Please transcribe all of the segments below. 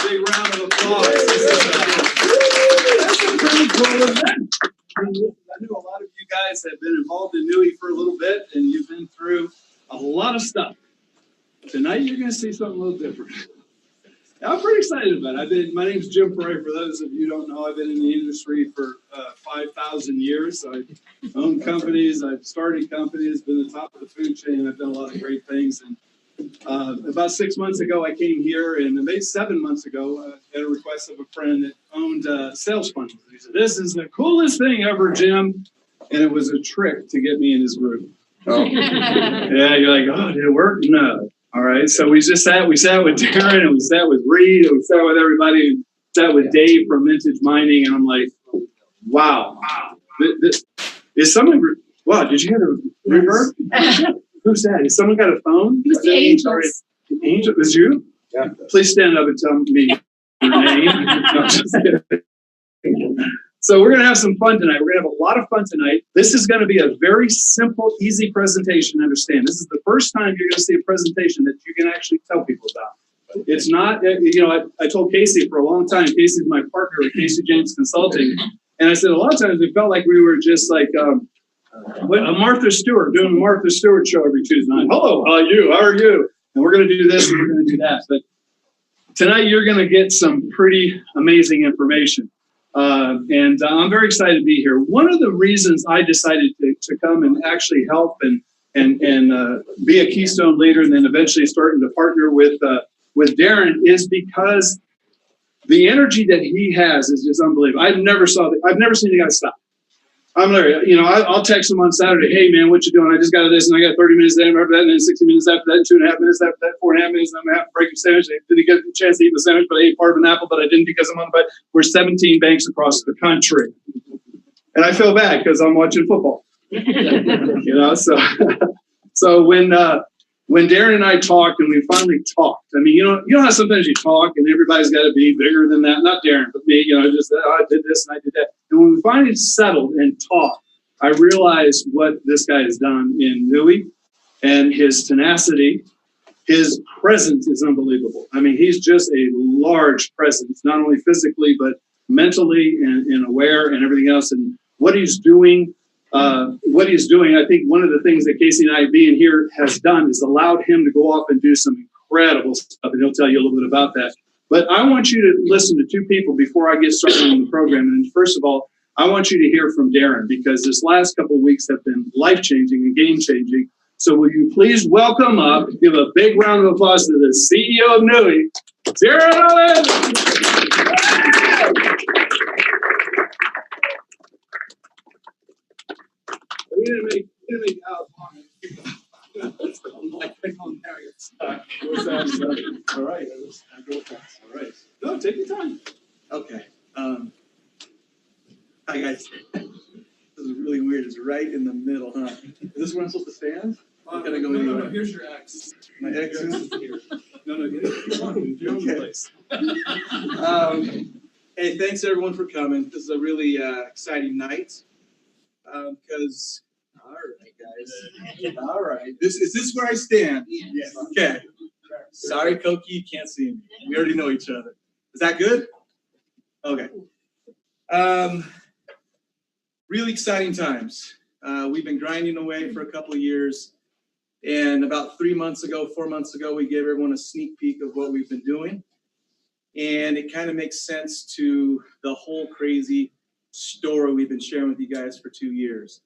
big round of applause. That's a pretty cool event. I know a lot of you guys have been involved in Nui for a little bit, and you've been through a lot of stuff. Tonight, you're going to see something a little different. I'm pretty excited about it. My name's Jim Pare. For those of you who don't know, I've been in the industry for 5,000 years. I've owned companies. I've started companies, been the top of the food chain. I've done a lot of great things. And about 6 months ago, I came here, and maybe 7 months ago, at a request of a friend that owned sales funnels. He said, "This is the coolest thing ever, Jim." And it was a trick to get me in his group. Oh. Yeah, you're like, "Oh, did it work?" No. All right, so we sat with Darren, and we sat with Reed, and we sat with everybody, and sat with Dave from Vintage Mining, and I'm like, wow. Is someone, wow, did you hear the reverb? Who's that? Has someone got a phone? It was the Angels. The Angel, was you? Yeah. Please stand up and tell me your name. No, just kidding. So we're going to have some fun tonight. We're going to have a lot of fun tonight. This is going to be a very simple, easy presentation to understand. This is the first time you're going to see a presentation that you can actually tell people about. It's not, I told Casey for a long time, Casey's my partner at Casey James Consulting, and I said a lot of times it felt like we were just like a Martha Stewart, doing a Martha Stewart show every Tuesday night. Hello, how are you? How are you? And we're going to do this and we're going to do that. But tonight you're going to get some pretty amazing information. And I'm very excited to be here. One of the reasons I decided to come and actually help and be a Keystone leader, and then eventually starting to partner with Darren, is because the energy that he has is just unbelievable. I've never seen the guy stop. I'll text him on Saturday, "Hey man, what you doing? I just got this, and I got 30 minutes after that, and then 60 minutes after that, and 2.5 minutes after that, 4.5 minutes, and I'm gonna have to break a sandwich. I didn't get a chance to eat the sandwich, but I ate part of an apple, but I didn't because I'm on. But we're 17 banks across the country, and I feel bad because I'm watching football. So when Darren and I talked, and we finally talked, I mean, you know how sometimes you talk and everybody's got to be bigger than that. Not Darren, but me. Just I did this and I did that. And when we finally settled and talked, I realized what this guy has done in Nui, and his tenacity, his presence is unbelievable. I mean, he's just a large presence, not only physically but mentally and aware and everything else. And what he's doing. I think one of the things that Casey and I being here has done is allowed him to go off and do some incredible stuff, and he'll tell you a little bit about that. But I want you to listen to two people before I get started on the program. And first of all, I want you to hear from Darren, because this last couple of weeks have been life-changing and game-changing. So will you please welcome up, give a big round of applause to the CEO of Nui, Darren Owen! We didn't make out long. All right. I go fast. All right. No, take your time. Okay. Hi guys. This is really weird. It's right in the middle, huh? Is this where I'm supposed to stand? No. Here's your X. My X is here. No. Get it. Your own place. Hey, thanks everyone for coming. This is a really exciting night. Because, all right, guys. All right. Is this where I stand? Yes. Okay. Sorry, Koki, you can't see me. We already know each other. Is that good? Okay. Really exciting times. We've been grinding away for a couple of years. And about 4 months ago, we gave everyone a sneak peek of what we've been doing. And it kind of makes sense to the whole crazy story we've been sharing with you guys for 2 years.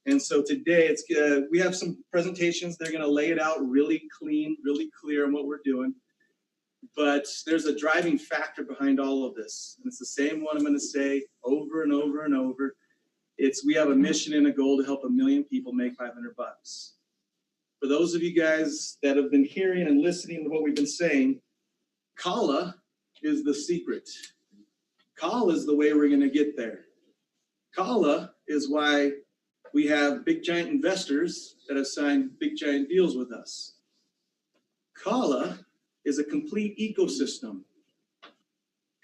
And so today we have some presentations. They're going to lay it out really clean, really clear on what we're doing. But there's a driving factor behind all of this. And it's the same one I'm going to say over and over and over. We have a mission and a goal to help 1 million people make $500. For those of you guys that have been hearing and listening to what we've been saying, Kala is the secret. Kala is the way we're going to get there. Kala is why we have big giant investors that have signed big giant deals with us. Kala is a complete ecosystem.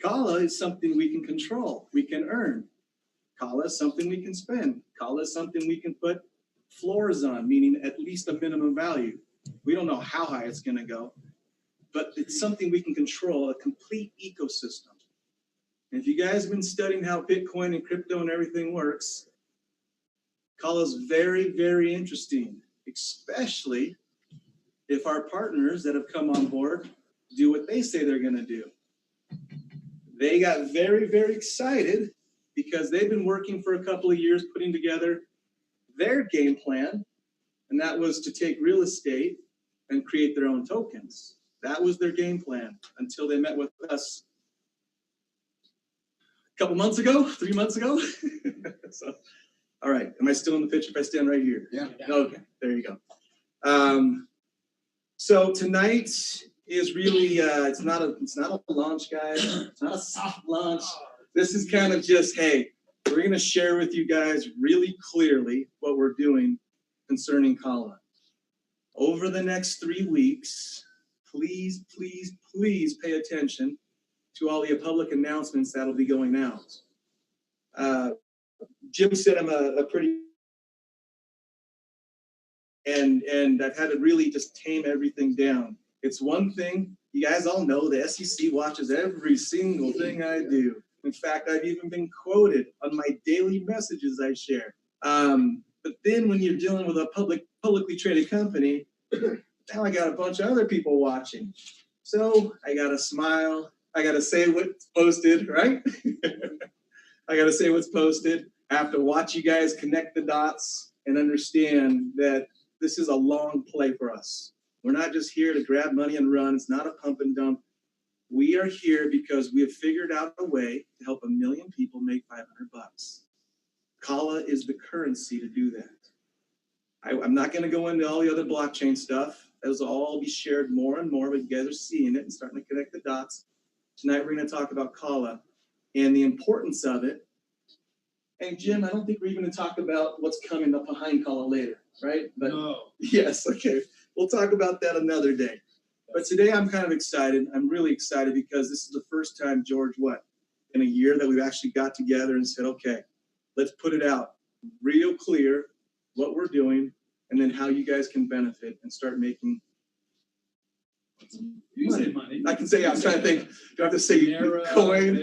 Kala is something we can control, we can earn. Kala is something we can spend. Kala is something we can put floors on, meaning at least a minimum value. We don't know how high it's going to go, but it's something we can control, a complete ecosystem. And if you guys have been studying how Bitcoin and crypto and everything works, Colla is very, very interesting, especially if our partners that have come on board do what they say they're going to do. They got very, very excited because they've been working for a couple of years putting together their game plan, and that was to take real estate and create their own tokens. That was their game plan until they met with us a couple months ago, 3 months ago. So, all right, am I still in the picture if I stand right here? Yeah. Okay, there you go. So tonight is really it's not a launch, guys. It's not a soft launch. This is kind of just, hey, we're going to share with you guys really clearly what we're doing concerning Colla. Over the next 3 weeks, please, please, please pay attention to all the public announcements that'll be going out. Jim said I'm a pretty and I've had to really just tame everything down. It's one thing, you guys all know the SEC watches every single thing I do. In fact, I've even been quoted on my daily messages I share. But then when you're dealing with a publicly traded company, now I got a bunch of other people watching. So I got to smile. I got to say what's posted, right? I got to say what's posted. I have to watch you guys connect the dots and understand that this is a long play for us. We're not just here to grab money and run. It's not a pump and dump. We are here because we have figured out a way to help 1 million people make $500. Colla is the currency to do that. I'm not going to go into all the other blockchain stuff. Those will all be shared more and more, but you guys are seeing it and starting to connect the dots. Tonight, we're going to talk about Colla and the importance of it. And Jim, I don't think we're even going to talk about what's coming up behind Colla later, right? But No. yes, okay. We'll talk about that another day. But today I'm kind of excited. I'm really excited because this is the first time, George, in a year that we've actually got together and said, okay, let's put it out real clear what we're doing and then how you guys can benefit and start making Money. I can say, I'm trying to think, do I have to say coin?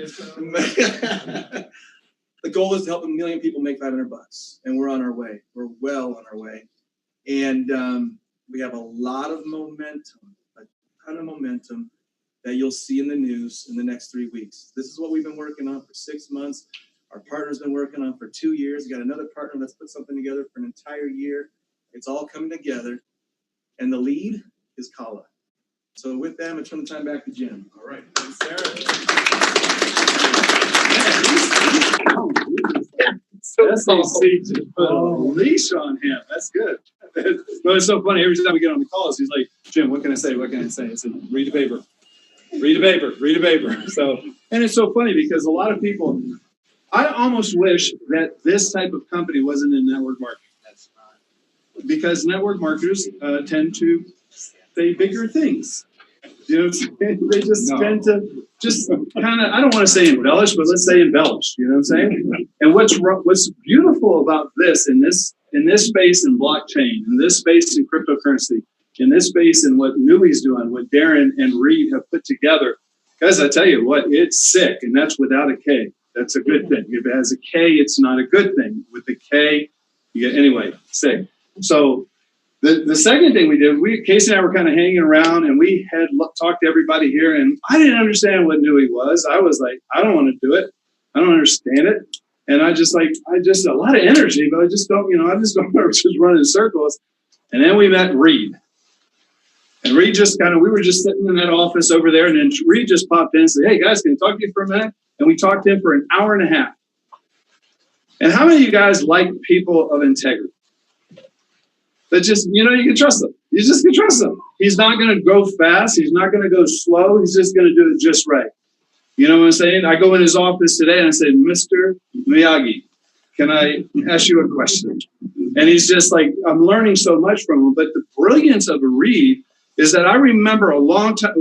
The goal is to help 1 million people make $500, and we're on our way. We're well on our way. And we have a lot of momentum, a ton of momentum that you'll see in the news in the next 3 weeks. This is what we've been working on for 6 months. Our partner's been working on for 2 years. We got another partner that's put something together for an entire year. It's all coming together. And the lead is Colla. So with that, I'm going to turn the time back to Jim. All right. Thanks, Sarah. That's easy to put a leash on him. That's good. But it's so funny. Every time we get on the calls, he's like, Jim, what can I say? What can I say? I said, read the paper. Read the paper. Read the paper. So, and it's so funny because a lot of people, I almost wish that this type of company wasn't in network marketing. Because network marketers tend to say bigger things. You know what I'm saying? They just tend to just kind of, I don't want to say embellish, but let's say embellish. You know what I'm saying? And what's beautiful about this in this space in blockchain, in this space in cryptocurrency, in this space in what Newey's doing, what Darren and Reed have put together, guys, I tell you what, it's sick, and that's without a K. That's a good thing. If it has a K, it's not a good thing. With the K, you get, anyway, sick. So the second thing we did, Casey and I were kind of hanging around, and we had talked to everybody here, and I didn't understand what Newey was. I was like, I don't want to do it. I don't understand it. And I just a lot of energy, but I just don't, I just don't want to just run in circles. And then we met Reed. And Reed just we were just sitting in that office over there, and then Reed just popped in and said, hey, guys, can I talk to you for a minute? And we talked to him for an hour and a half. And how many of you guys like people of integrity? That just, you can trust him. You just can trust him. He's not going to go fast. He's not going to go slow. He's just going to do it just right. You know what I'm saying? I go in his office today and I say, Mr. Miyagi, can I ask you a question? And he's just like, I'm learning so much from him. But the brilliance of a Reed is that I remember not a long time,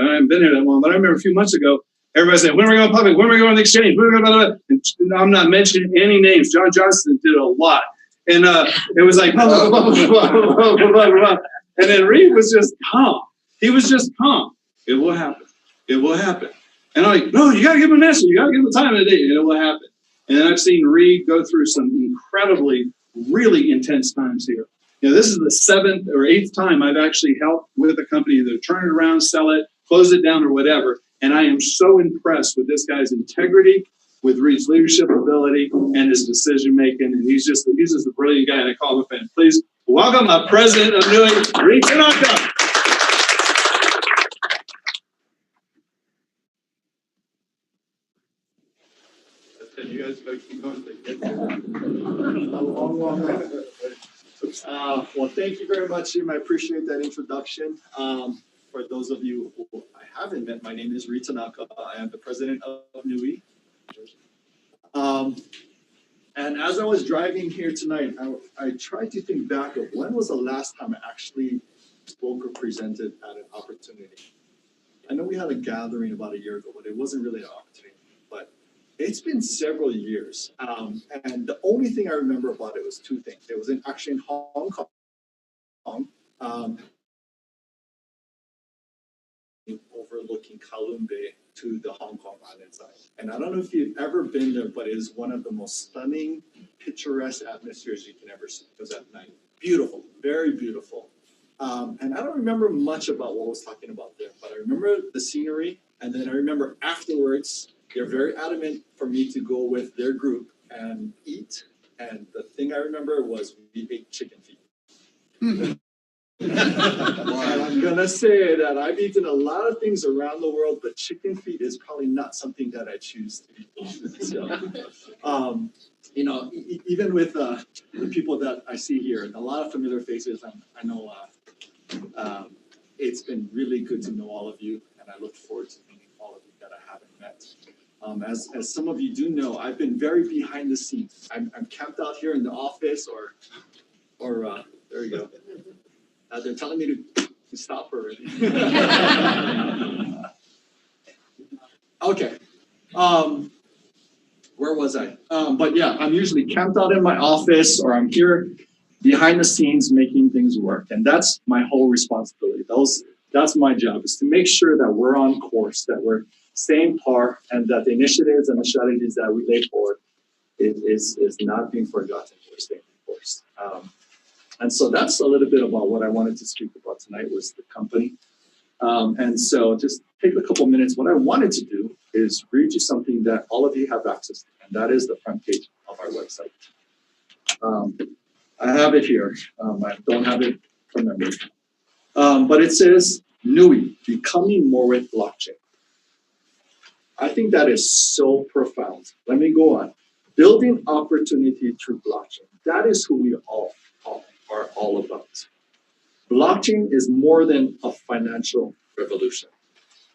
I haven't been here that long, but I remember a few months ago, everybody said, when are we going public? When are we going on the exchange? And I'm not mentioning any names. John Johnston did a lot. And it was like, blah, blah, blah, blah, blah, blah, blah, blah. And then Reed was just calm. He was just calm. It will happen. It will happen. And I'm like, no, you got to give him an answer. You got to give him the time of the day, and it will happen. And then I've seen Reed go through some incredibly, really intense times here. You know, this is the 7th or 8th time I've actually helped with a company to turn it around, sell it, close it down, or whatever. And I am so impressed with this guy's integrity, with Reed's leadership ability, and his decision making. And he's just a brilliant guy, and I call him a fan. Please welcome our president of Nui, Reed Tanaka. You guys keep going. Well, thank you very much, Jim. I appreciate that introduction. For those of you who I haven't met, my name is Reed Tanaka. I am the president of Nui. And as I was driving here tonight, I tried to think back of when was the last time I actually spoke or presented at an opportunity. I know we had a gathering about a year ago, but it wasn't really an opportunity. But it's been several years. And the only thing I remember about it was 2 things. It was actually in Hong Kong, overlooking Combde to the Hong Kong island side. And I don't know if you've ever been there, but it is one of the most stunning, picturesque atmospheres you can ever see. It was at night. Beautiful, very beautiful. And I don't remember much about what I was talking about there, but I remember the scenery. And then I remember afterwards, they're very adamant for me to go with their group and eat. And the thing I remember was we ate chicken feet. And I'm gonna say that I've eaten a lot of things around the world, but chicken feet is probably not something that I choose to eat. So, you know, even with the people that I see here, a lot of familiar faces. I know it's been really good to know all of you, and I look forward to meeting all of you that I haven't met. As some of you do know, I've been very behind the scenes. I'm camped out here in the office, or there you go. They're telling me to stop already. Okay. Where was I? But yeah, I'm usually camped out in my office, or I'm here behind the scenes making things work. And that's my whole responsibility. That's my job, is to make sure that we're on course, that we're staying par, and that the initiatives and the strategies that we lay forward is not being forgotten. We're staying on course. And so that's a little bit about what I wanted to speak about tonight, was the company. And so just take a couple minutes. What I wanted to do is read you something that all of you have access to, and that is the front page of our website. I have it here. I don't have it from memory. But it says, Nui, becoming more with blockchain. I think that is so profound. Let me go on. Building opportunity through blockchain. That is who we all are all about. Blockchain is more than a financial revolution.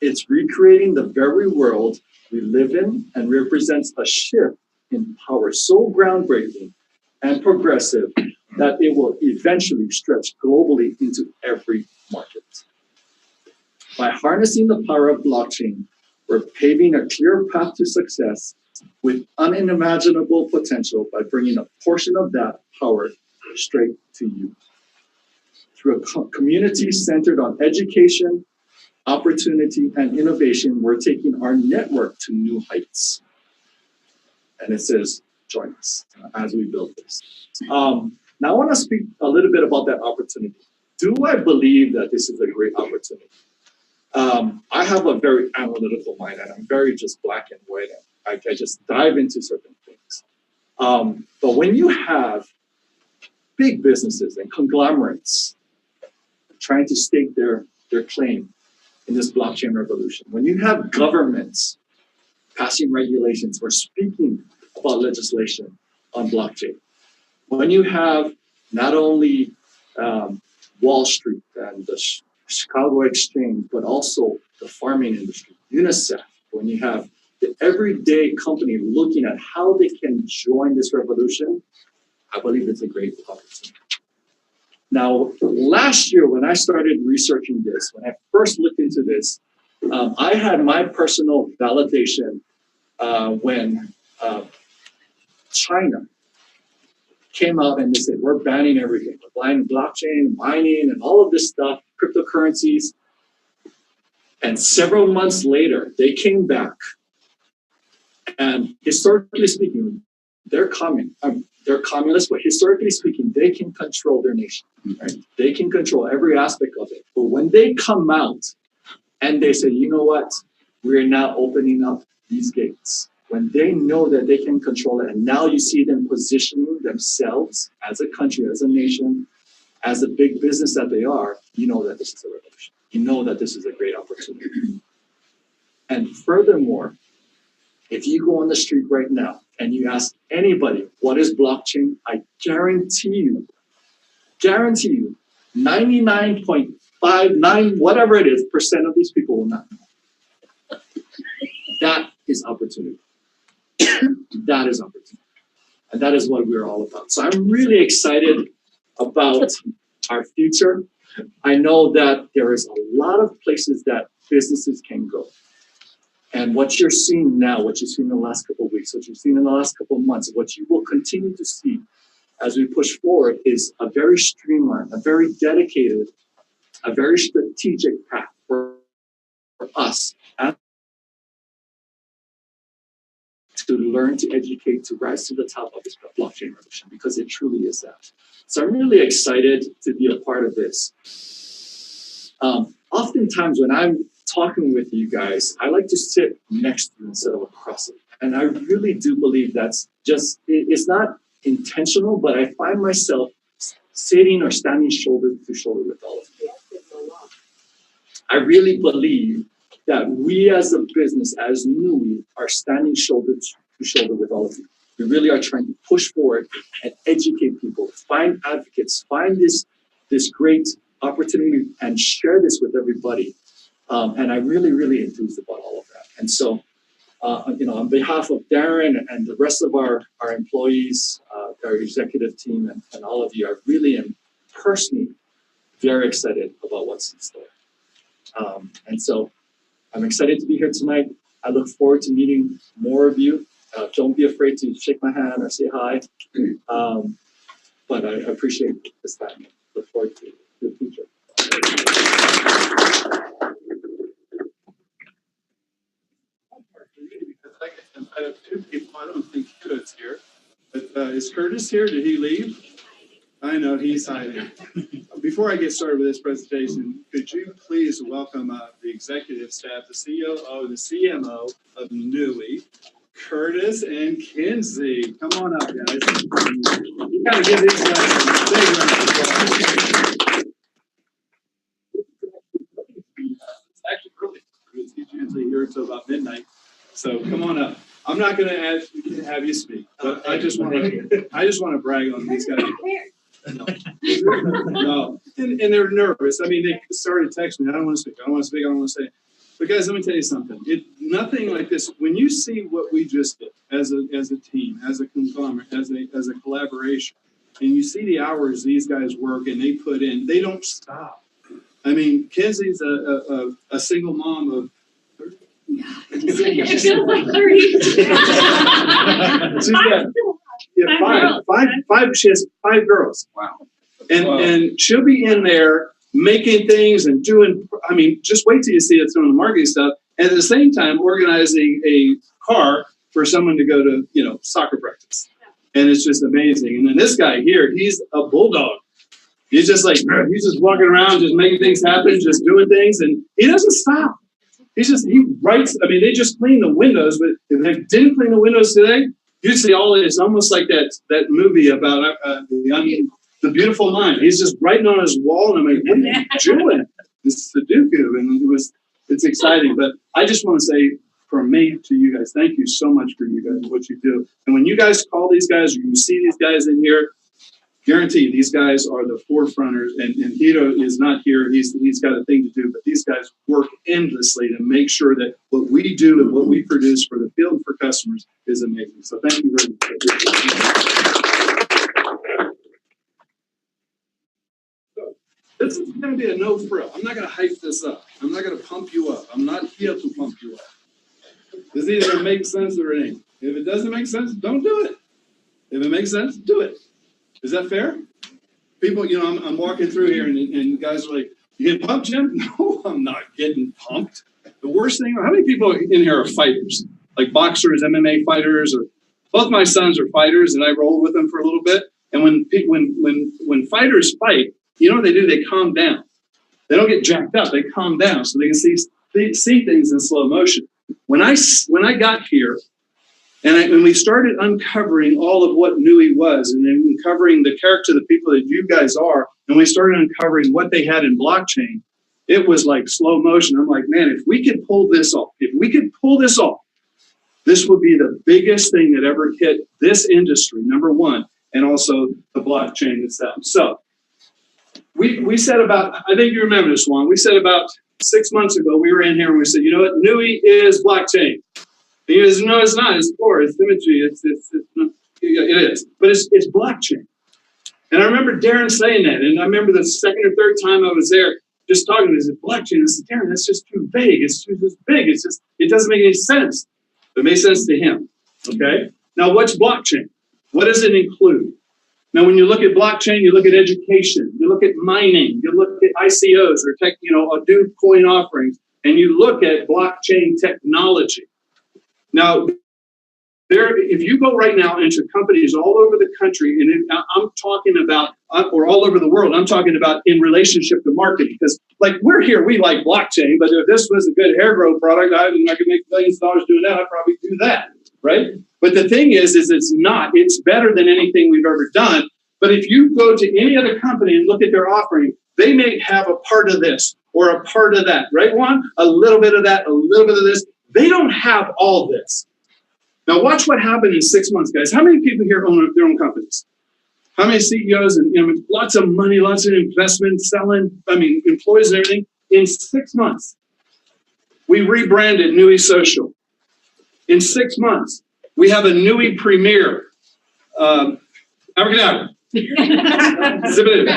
It's recreating the very world we live in, and represents a shift in power so groundbreaking and progressive that it will eventually stretch globally into every market. By harnessing the power of blockchain, we're paving a clear path to success with unimaginable potential by bringing a portion of that power straight to you. Through a community centered on education, opportunity, and innovation, we're taking our network to new heights. And it says, join us as we build this. Now I want to speak a little bit about that opportunity. Do I believe that this is a great opportunity? I have a very analytical mind, and I'm very just black and white. I just dive into certain things. But when you have big businesses and conglomerates trying to stake their claim in this blockchain revolution, when you have governments passing regulations or speaking about legislation on blockchain, when you have not only Wall Street and the Chicago Exchange, but also the farming industry, UNICEF, when you have the everyday company looking at how they can join this revolution, I believe it's a great opportunity. Now, last year when I started researching this, when I first looked into this, I had my personal validation when China came out and they said, we're banning everything. We're banning blockchain, mining, and all of this stuff, cryptocurrencies. And several months later, they came back. And historically speaking, they're communists, but historically speaking, they can control their nation. Right? They can control every aspect of it. But when they come out and they say, you know what, we're now opening up these gates. When they know that they can control it, and now you see them positioning themselves as a country, as a nation, as a big business that they are, you know that this is a revolution. You know that this is a great opportunity. And furthermore, if you go on the street right now and you ask anybody, what is blockchain? I guarantee you, 99.59, whatever it is, percent of these people will not know. That is opportunity. That is opportunity. And that is what we're all about. So I'm really excited about our future. I know that there is a lot of places that businesses can go. And what you're seeing now, what you've seen in the last couple of weeks, what you've seen in the last couple of months, what you will continue to see as we push forward is a very streamlined, a very dedicated, a very strategic path for us to learn, to educate, to rise to the top of this blockchain revolution, because it truly is that. So I'm really excited to be a part of this. Oftentimes when I'm talking with you guys, I like to sit next to you instead of across it. And I really do believe that's just, it's not intentional, but I find myself sitting or standing shoulder to shoulder with all of you. I really believe that we as a business, as NUI, are standing shoulder to shoulder with all of you. We really are trying to push forward and educate people, find advocates, find this great opportunity and share this with everybody. And I'm really, really enthused about all of that. And so, on behalf of Darren and the rest of our employees, our executive team, and all of you, I really am personally very excited about what's in store. And so I'm excited to be here tonight. I look forward to meeting more of you. Don't be afraid to shake my hand or say hi. But I appreciate this time. Look forward to the future. I have two people. I don't think Curtis here. But is Curtis here? Did he leave? I know he's hiding. Before I get started with this presentation, could you please welcome the executive staff, the COO, the CMO of NUI, Curtis and Kinsey. Come on up, guys. You gotta give these guys a big round of applause. It's actually early. He's usually here until about midnight. So come on up. I'm not going to have you speak, but I just want to brag on these guys. No, and they're nervous. I mean, they started texting me. I don't want to speak. I don't want to speak. I don't want to say. But guys, let me tell you something. Nothing like this. When you see what we just did as a team, as a conglomerate, as a collaboration, and you see the hours these guys work and they put in, they don't stop. I mean, Kenzie's a single mom of. It feels like 30. She has 5 girls. Wow. And she'll be in there making things and doing, I mean, just wait till you see it doing the marketing stuff. And at the same time, organizing a car for someone to go to, soccer practice. And it's just amazing. And then this guy here, he's a bulldog. He's just he's just walking around, just making things happen, just doing things. And he doesn't stop. He writes, I mean, they just cleaned the windows, but if they didn't clean the windows today, you'd see it's almost like that movie about The Beautiful Mind. He's just writing on his wall, and I'm like, what are you doing? It's Sudoku, and it's exciting. But I just want to say, from me to you guys, thank you so much for you guys, what you do. And when you guys call these guys, or you see these guys in here, guarantee these guys are the forefronters, and Hito is not here. He's got a thing to do, but these guys work endlessly to make sure that what we do and what we produce for the field and for customers is amazing. So thank you very much. So this is going to be a no frill. I'm not going to hype this up. I'm not going to pump you up. I'm not here to pump you up. This either makes sense or it ain't. If it doesn't make sense, don't do it. If it makes sense, do it. Is that fair? People, I'm walking through here and guys are like, you getting pumped, Jim? No, I'm not getting pumped. The worst thing, how many people in here are fighters? Like boxers, MMA fighters, or both my sons are fighters, and I roll with them for a little bit. And when fighters fight, you know what they do? They calm down. They don't get jacked up. They calm down so they can see things in slow motion. When I got here, and we started uncovering all of what NUI was, and then uncovering the character of the people that you guys are, and we started uncovering what they had in blockchain, it was like slow motion. I'm like, man, if we could pull this off, this would be the biggest thing that ever hit this industry, number one, and also the blockchain itself. So we said about, I think you remember this one, we said about 6 months ago, we were in here and we said, you know what, NUI is blockchain. And he goes, no, it's not, it's core, it's imagery, it is, but it's blockchain. And I remember Darren saying that, and I remember the second or third time I was there, just talking to him, he said, blockchain. I said, Darren, that's just too vague. It's too big. It doesn't make any sense. It made sense to him. Okay. Now, what's blockchain? What does it include? Now, when you look at blockchain, you look at education, you look at mining, you look at ICOs or do coin offerings, and you look at blockchain technology. Now, if you go right now into companies all over the country, and I'm talking about, or all over the world, I'm talking about in relationship to marketing, because like we're here, we like blockchain, but if this was a good hair growth product, I could make millions of dollars doing that, I'd probably do that, right? But the thing is it's not, it's better than anything we've ever done. But if you go to any other company and look at their offering, they may have a part of this or a part of that, right, Juan? A little bit of that, a little bit of this. They don't have all this. Now watch what happened in 6 months, guys. How many people here own their own companies? How many CEOs and lots of money, lots of investment, employees and everything? In 6 months, we rebranded NUI Social. In 6 months, we have a NUI Premier. Abracadabra. Zip it in.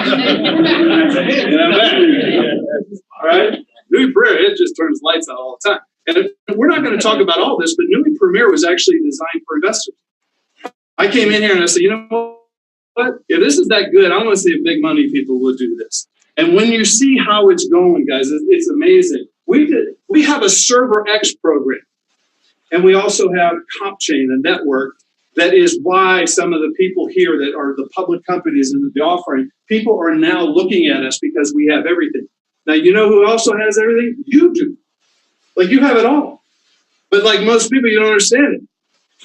All right? NUI Premier, it just turns lights out all the time. And we're not going to talk about all this, but NUI Premier was actually designed for investors. I came in here and I said, you know what? If this is that good, I want to see if big money people will do this. And when you see how it's going, guys, it's amazing. We have a Server X program. And we also have CompChain, a network. That is why some of the people here that are the public companies in the offering, people are now looking at us because we have everything. Now, you know who also has everything? You do. Like, you have it all. But like most people, you don't understand it.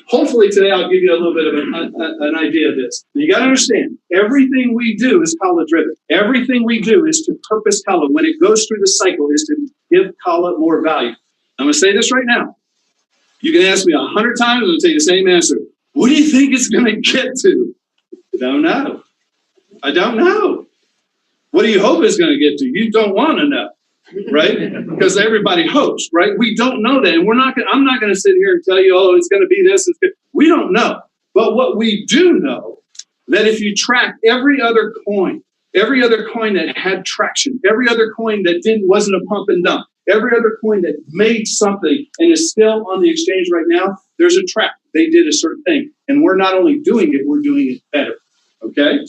Hopefully today I'll give you a little bit of an idea of this. You got to understand, everything we do is Kala driven. Everything we do is to purpose Kala. When it goes through the cycle, is to give Kala more value. I'm going to say this right now. You can ask me 100 times and I'll tell you the same answer. What do you think it's going to get to? I don't know. I don't know. What do you hope it's going to get to? You don't want to know. Right? Because everybody hopes, right? We don't know that. And I'm not going to sit here and tell you, oh, it's going to be this. We don't know. But what we do know, that if you track every other coin that had traction, every other coin that wasn't a pump and dump, every other coin that made something and is still on the exchange right now, there's a track. They did a certain thing. And we're not only doing it, we're doing it better. Okay?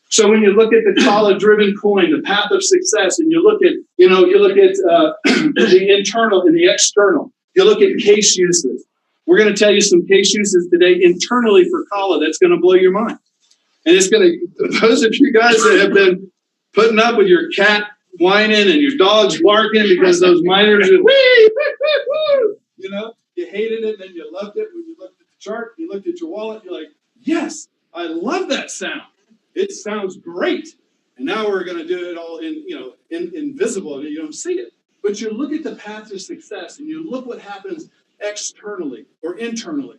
So when you look at the Kala-driven coin, the path of success, and you look at the internal and the external, you look at case uses. We're going to tell you some case uses today internally for Kala that's going to blow your mind. And it's going to, those of you guys that have been putting up with your cat whining and your dogs barking because those miners are, you hated it, then you loved it. When you looked at the chart, you looked at your wallet, you're like, yes, I love that sound. It sounds great. And now we're going to do it all invisible and you don't see it. But you look at the path to success and you look what happens externally or internally.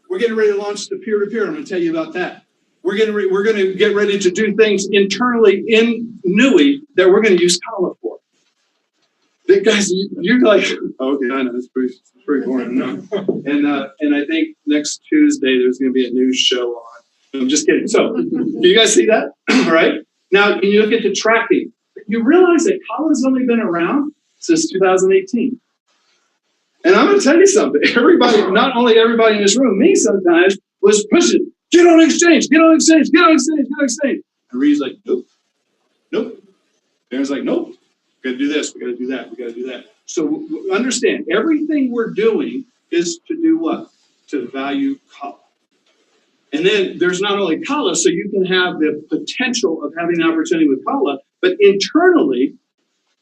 We're getting ready to launch the peer-to-peer. I'm going to tell you about that. We're going to get ready to do things internally in NUI that we're going to use Kala for. The guys, you're like, okay, I know, it's pretty boring. No. And I think next Tuesday there's going to be a new show on. I'm just kidding. So, do you guys see that? All right. Now, when you look at the tracking, you realize that Kala's only been around since 2018. And I'm going to tell you something. Everybody, not only everybody in this room, me sometimes, was pushing, get on exchange, get on exchange, get on exchange, get on exchange. And Reed's like, nope. Aaron's like, nope. We got to do this. We got to do that. We got to do that. So understand, everything we're doing is to do what? To value kala. And then there's not only kala, so you can have the potential of having an opportunity with kala, but internally,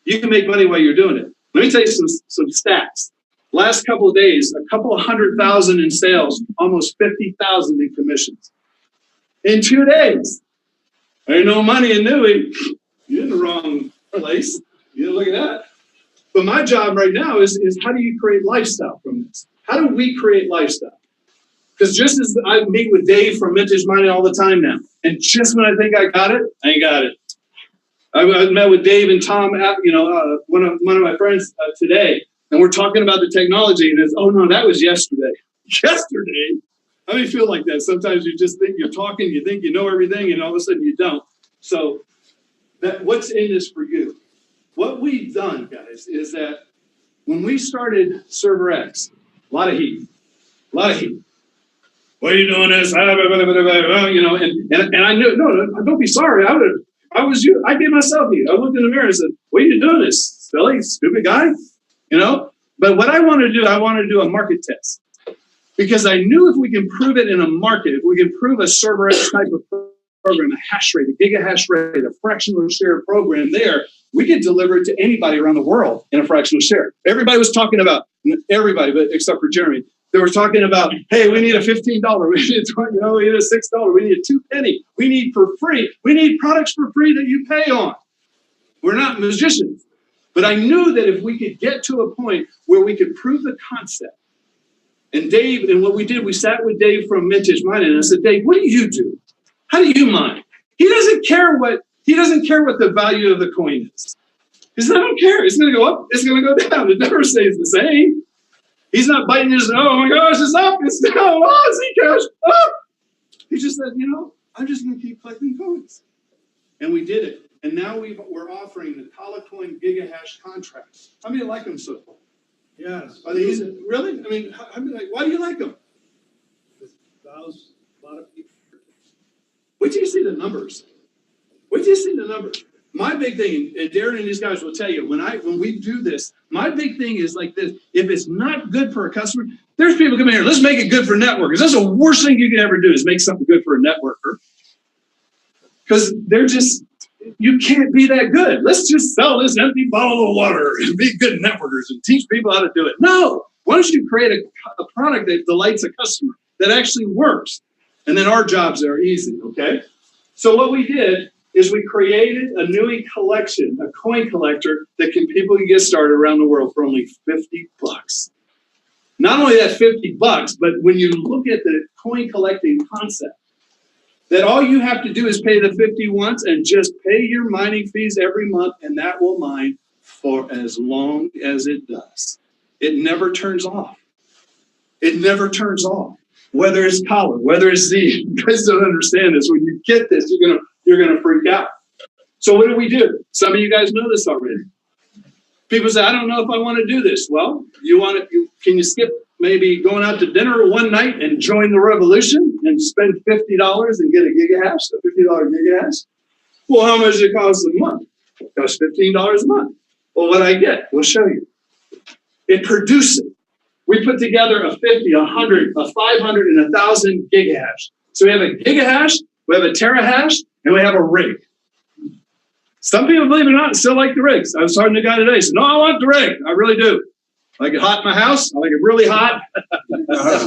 you can make money while you're doing it. Let me tell you some stats. Last couple of days, a couple of 100,000 in sales, almost 50,000 in commissions. In 2 days. There ain't no money in Nui. You're in the wrong place. You look at that. But my job right now is how do you create lifestyle from this? How do we create lifestyle? Because just as I meet with Dave from Vintage Mining all the time now, and just when I think I got it, I ain't got it. I met with Dave and Tom, one of my friends today, and we're talking about the technology, and it's, oh no, that was yesterday. Yesterday? How do you feel like that? Sometimes you just think you're talking, you think you know everything, and all of a sudden you don't. So what's in this for you? What we've done, guys, is that when we started Server X, a lot of heat. Why are you doing this? And I knew, no, don't be sorry. I was you. I gave myself heat. I looked in the mirror and said, "What are you doing this, silly, stupid guy?" But what I wanted to do a market test. Because I knew if we can prove it in a market, if we can prove a Server X type of program, a hash rate, a gigahash rate, a fractional share program there, we could deliver it to anybody around the world in a fractional share. Everybody was talking about, everybody, but except for Jeremy, they were talking about, hey, we need a $15, we need a $20, we need a $6, we need a 2 penny, we need for free, we need products for free that you pay on. We're not magicians. But I knew that if we could get to a point where we could prove the concept, and Dave, and what we did, we sat with Dave from Vintage Mining, and I said, Dave, what do you do? How do you mine? He doesn't care what the value of the coin is. He said, I don't care. It's going to go up. It's going to go down. It never stays the same. He's not biting his, oh my gosh, it's up, it's down, oh, Zcash, up. He just said, I'm just going to keep collecting coins. And we did it. And now we're offering the Kala Coin Gigahash contracts. How many like them so far? Yes. Are they easy? Really? I mean, why do you like them? A lot of people. Wait till you see the numbers. Wait till you see the numbers. My big thing, and Darren and these guys will tell you, when we do this, my big thing is like this. If it's not good for a customer, there's people coming here, let's make it good for networkers. That's the worst thing you can ever do is make something good for a networker. Because you can't be that good. Let's just sell this empty bottle of water and be good networkers and teach people how to do it. No. Why don't you create a product that delights a customer, that actually works? And then our jobs are easy, okay? So what we did is we created a Nui collection, a coin collector that people can get started around the world for only $50. Not only that $50, but when you look at the coin collecting concept, that all you have to do is pay the 50 once and just pay your mining fees every month, and that will mine for as long as it does. It never turns off. It never turns off. Whether it's Kala, whether it's Z, you guys don't understand this. When you get this, you're gonna freak out. So what do we do? Some of you guys know this already. People say, I don't know if I want to do this. Well, can you skip maybe going out to dinner one night and join the revolution and spend $50 and get a gigahash, a $50 gigahash? Well, how much does it cost a month? It costs $15 a month. Well, what I get, we'll show you. It produces. We put together a 50, 100, a 500, and 1,000 gigahash. So we have a gigahash, we have a terahash, and we have a rig. Some people, believe it or not, still like the rigs. I was talking to a guy today. He said, no, I want the rig. I really do. I like it hot in my house. I like it really hot.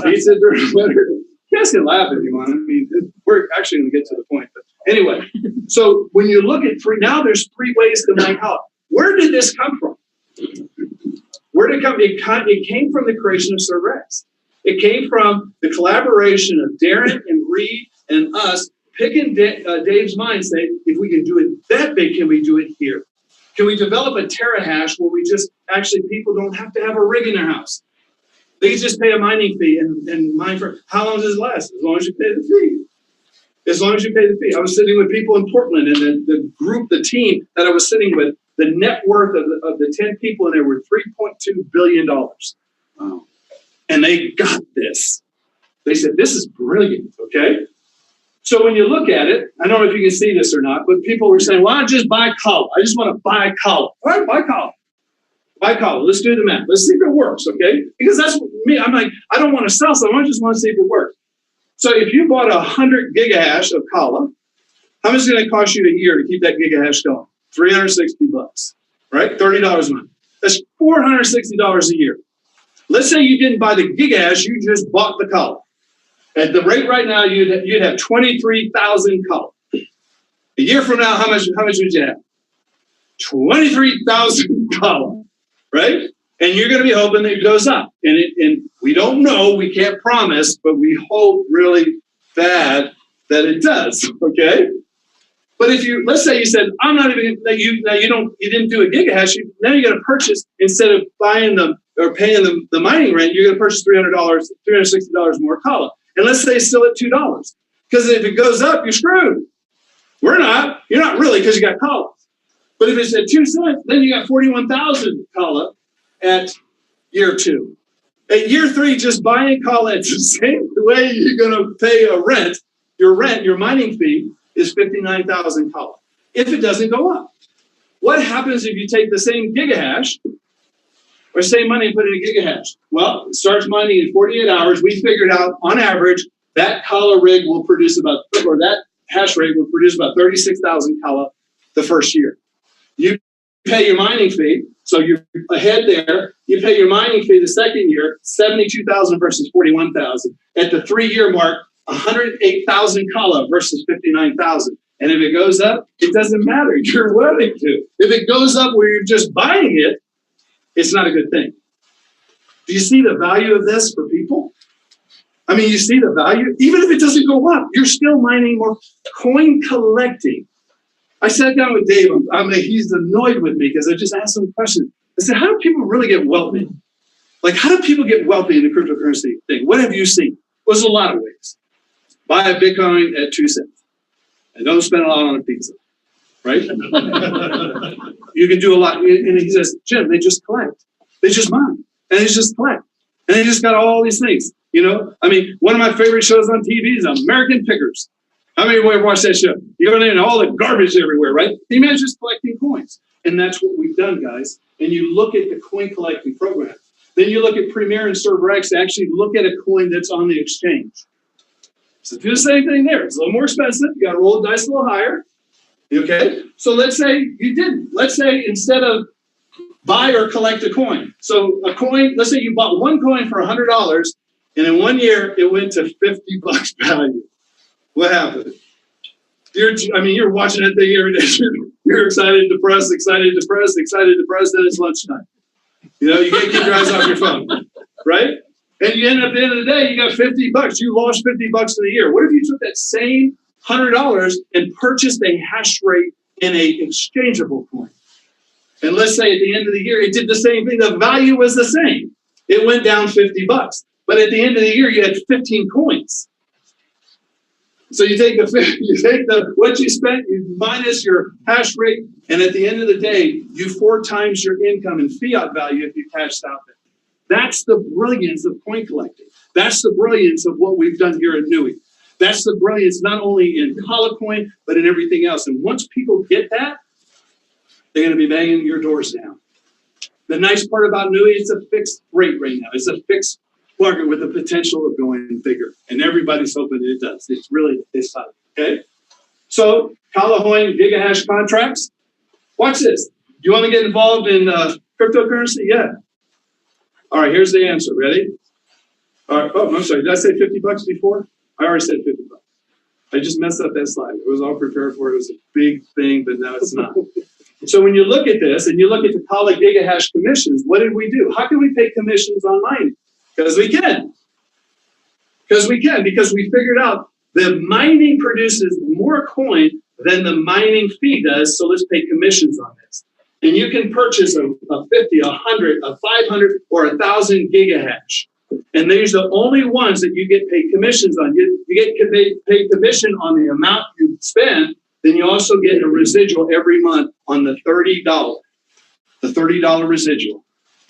He said during the winter. You guys can laugh if you want. I mean, we're actually going to get to the point. But anyway, so when you look at now there's 3 ways to mine Kala. Where did this come from? Where did it come? It came from the creation of Server X. It came from the collaboration of Darren and Reed and us picking Dave's mind, saying, if we can do it that big, can we do it here? Can we develop a terahash where we just people don't have to have a rig in their house? They can just pay a mining fee and mine for, how long does it last? As long as you pay the fee. As long as you pay the fee. I was sitting with people in Portland, and the team that I was sitting with, the net worth of the 10 people in there were $3.2 billion. Wow. And they got this. They said, this is brilliant, okay? So when you look at it, I don't know if you can see this or not, but people were saying, well, I just buy Kala. I just want to buy Kala. All right, buy Kala. Buy Combde. Let's do the math. Let's see if it works, okay? Because that's what me. I'm like, I don't want to sell something. I just want to see if it works. So if you bought 100 gigahash of Combde, how much is it going to cost you a year to keep that gigahash going? $360, right? $30 a month. That's $460 a year. Let's say you didn't buy the gigahash, you just bought the Combde. At the rate right now, you'd have 23,000 Combde. A year from now, how much would you have? 23,000 Combde, right? And you're going to be hoping that it goes up. And we don't know, we can't promise, but we hope really bad that it does, okay? But if you, let's say you said, I'm not even, you didn't do a gigahash, now you're going to purchase, instead of buying them or paying the mining rent, you're going to purchase $360 more Combde. And let's say it's still at $2. Because if it goes up, you're screwed. You're not really, because you got Combde. But if it's at 2 cents, then you got 41,000 Combde at year 2. At year 3, just buying Combde at the same way you're going to pay a rent, your mining fee is 59,000 Combde. If it doesn't go up. What happens if you take the same gigahash or same money and put it in gigahash? Well, it starts mining in 48 hours. We figured out on average that Combde rig will produce about, or that hash rate will produce about 36,000 Combde the first year. You pay your mining fee, so you're ahead there. You pay your mining fee the second year, 72,000 versus 41,000. At the 3-year mark, 108,000 Combde versus 59,000. And if it goes up, it doesn't matter. You're willing to. If it goes up where you're just buying it, it's not a good thing. Do you see the value of this for people? I mean, you see the value? Even if it doesn't go up, you're still mining more. Coin collecting. I sat down with Dave. He's annoyed with me because I just asked him a question. I said, how do people really get wealthy? Like, how do people get wealthy in the cryptocurrency thing? What have you seen? Well, there's a lot of ways. Buy a Bitcoin at 2 cents. And don't spend a lot on a pizza. Right? You can do a lot. And he says, Jim, they just collect. They just mine. And they just collect. And they just got all these things. You know? I mean, one of my favorite shows on TV is American Pickers. How many of you ever watched that show? You go in all the garbage everywhere, right? The man's just collecting coins. And that's what we've done, guys. And you look at the coin collecting program. Then you look at Premier and ServerX to actually look at a coin that's on the exchange. So do the same thing there. It's a little more expensive. You got to roll the dice a little higher. Okay? So let's say you didn't. Let's say instead of buy or collect a coin. So a coin, let's say you bought one coin for $100, and in 1 year it went to $50 value. What happened? You're watching that thing every day. You're excited, depressed, excited, depressed, excited, depressed, then it's lunchtime. You know, you can't keep your eyes off your phone, right? And you end up at the end of the day, you got $50. You lost $50 in a year. What if you took that same $100 and purchased a hash rate in a exchangeable coin? And let's say at the end of the year, it did the same thing. The value was the same. It went down $50. But at the end of the year, you had 15 coins. So you take what you spent, you minus your hash rate, and at the end of the day, you 4 times your income in fiat value if you cashed out there. That's the brilliance of coin collecting. That's the brilliance of what we've done here at Nui. That's the brilliance not only in Coin, but in everything else. And once people get that, they're going to be banging your doors down. The nice part about Nui, it's a fixed rate right now. It's a fixed market with the potential of going bigger. And everybody's hoping it does. It's fun. Okay? So, Combde gigahash contracts. Watch this. You want to get involved in cryptocurrency? Yeah. All right, here's the answer. Ready? All right. Oh, I'm sorry. Did I say $50 before? I already said $50. I just messed up that slide. It was all prepared for it. It was a big thing, but now it's not. So when you look at this and you look at the Combde gigahash commissions, what did we do? How can we pay commissions on mining? Because we can. Because we figured out the mining produces more coin than the mining fee does, so let's pay commissions on this. And you can purchase a 50, a 100, a 500, or 1,000 gigahash. And these are the only ones that you get paid commissions on. You get paid commission on the amount you spend, then you also get a residual every month on the $30. The $30 residual.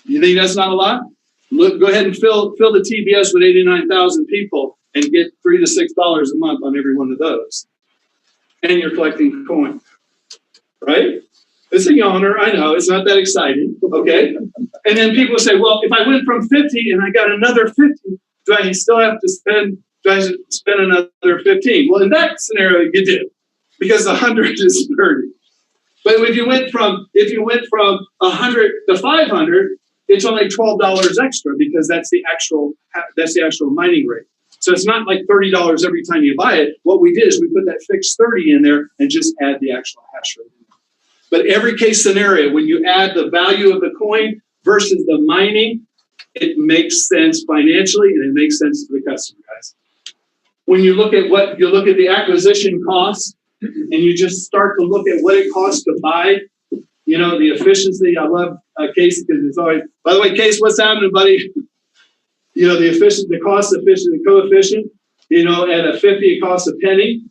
You think that's not a lot? Look, go ahead and fill the TBS with 89,000 people and get $3 to $6 a month on every one of those. And you're collecting coin, right? It's a yawner, I know, it's not that exciting, okay? And then people say, well, if I went from 50 and I got another 50, do I still have to spend another 15? Well, in that scenario, you do, because 100 is 30. But if you went from 100 to 500, it's only $12 extra because that's the actual mining rate. So it's not like $30 every time you buy it. What we did is we put that fixed 30 in there and just add the actual hash rate. But every case scenario, when you add the value of the coin versus the mining, it makes sense financially and it makes sense to the customer, guys. When you look at the acquisition costs and you just start to look at what it costs to buy, the efficiency. I love Case because it's always, by the way, Case, what's happening, buddy? The cost efficient, the coefficient, at a 50, it costs a penny.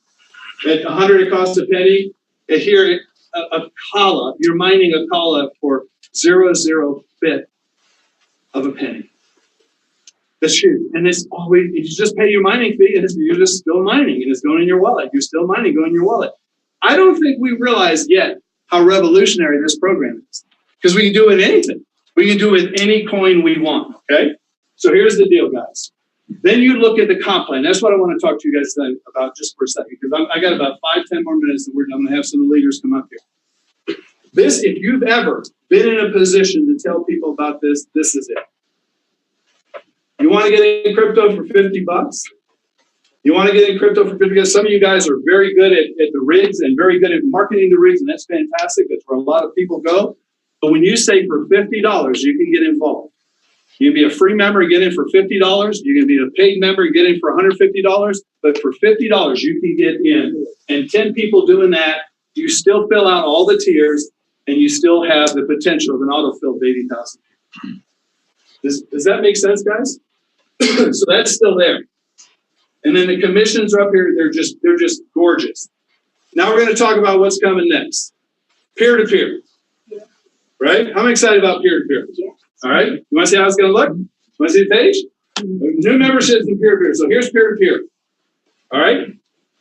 At 100, it costs a penny. And here, a kala, you're mining a kala for 0.00 of a penny. That's huge. And it's always, you just pay your mining fee and you're just still mining and it's going in your wallet. You're still mining, going in your wallet. I don't think we realize yet how revolutionary this program is because we can do it with anything. We can do it with any coin we want, okay? So here's the deal, guys. Then you look at the comp plan. That's what I want to talk to you guys tonight about just for a second because I got about 5-10 more minutes and I'm going to have some of the leaders come up here. This, if you've ever been in a position to tell people about this, this is it. You want to get in crypto for $50? You want to get in crypto for 50 because some of you guys are very good at the rigs and very good at marketing the rigs, and that's fantastic. That's where a lot of people go. But when you say for $50, you can get involved. You can be a free member and get in for $50. You can be a paid member and get in for $150. But for $50, you can get in. And 10 people doing that, you still fill out all the tiers, and you still have the potential of an autofill of 80,000. Does that make sense, guys? So that's still there. And then the commissions are up here. They're just gorgeous. Now we're going to talk about what's coming next. Peer-to-peer. Right? I'm excited about peer-to-peer. All right. You want to see how it's going to look? You want to see the page? New memberships and peer-to-peer. So here's peer-to-peer. All right.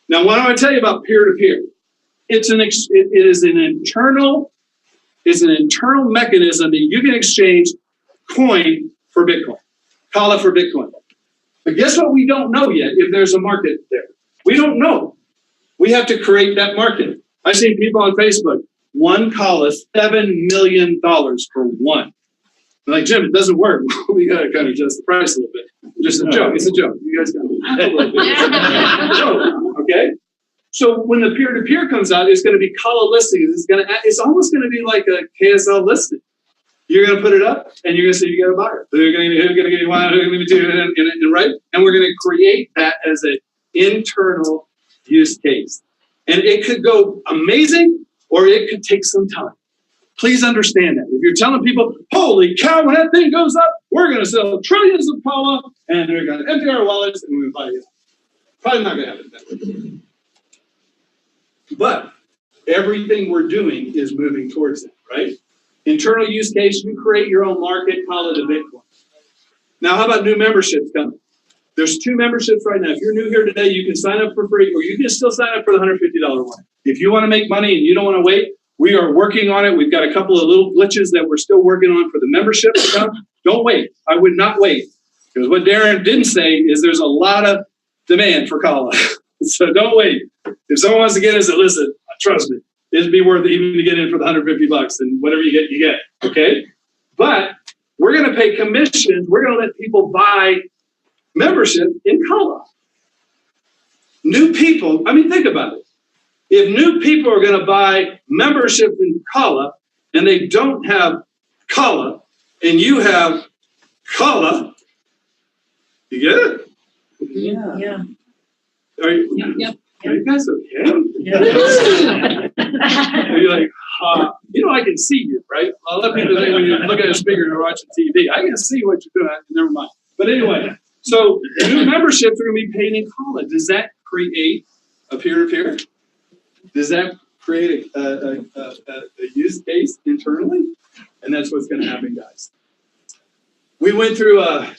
Now, what I want to tell you about peer-to-peer, it is an internal mechanism that you can exchange coin for Bitcoin, Kala for Bitcoin. But guess what? We don't know yet if there's a market there. We don't know. We have to create that market. I've seen people on Facebook, one Kala, $7 million for one. I'm like, Jim, it doesn't work. We got to kind of adjust the price a little bit. Just a joke. It's a joke. You guys got to a little bit. Okay? So when the peer-to-peer comes out, it's going to be Kala listings. It's almost going to be like a KSL listing. You're going to put it up, and you're going to say you got a buyer. Who's going to give you one? Who's going to give you two? Right? And we're going to create that as an internal use case. And it could go amazing, or it could take some time. Please understand that. If you're telling people, holy cow, when that thing goes up, we're going to sell trillions of Kala, and they're going to empty our wallets, and we're going to buy it. Probably not going to happen that way. But everything we're doing is moving towards that, right? Internal use case, you create your own market, call it a Bitcoin. Now, how about new memberships coming? There's 2 memberships right now. If you're new here today, you can sign up for free, or you can still sign up for the $150 one. If you want to make money and you don't want to wait, we are working on it. We've got a couple of little glitches that we're still working on for the membership to come. Don't wait. I would not wait. Because what Darren didn't say is there's a lot of demand for Kala. So don't wait. If someone wants to get in, say, listen, trust me, it'd be worth it even to get in for the $150, and whatever you get, you get. Okay? But we're going to pay commissions. We're going to let people buy membership in Kala. New people, I mean, think about it. If new people are going to buy membership in Kala and they don't have Kala and you have Kala, you get it? Yeah. Are you, Yep. Are you guys okay? Yeah. You're like, I can see you, right? A lot of people think when you look at a speaker and you're watching TV, I can see what you're doing. Never mind. But anyway, so new memberships are going to be paid in Kala. Does that create a peer-to-peer? Does that create a use case internally? And that's what's going to happen, guys. We went through a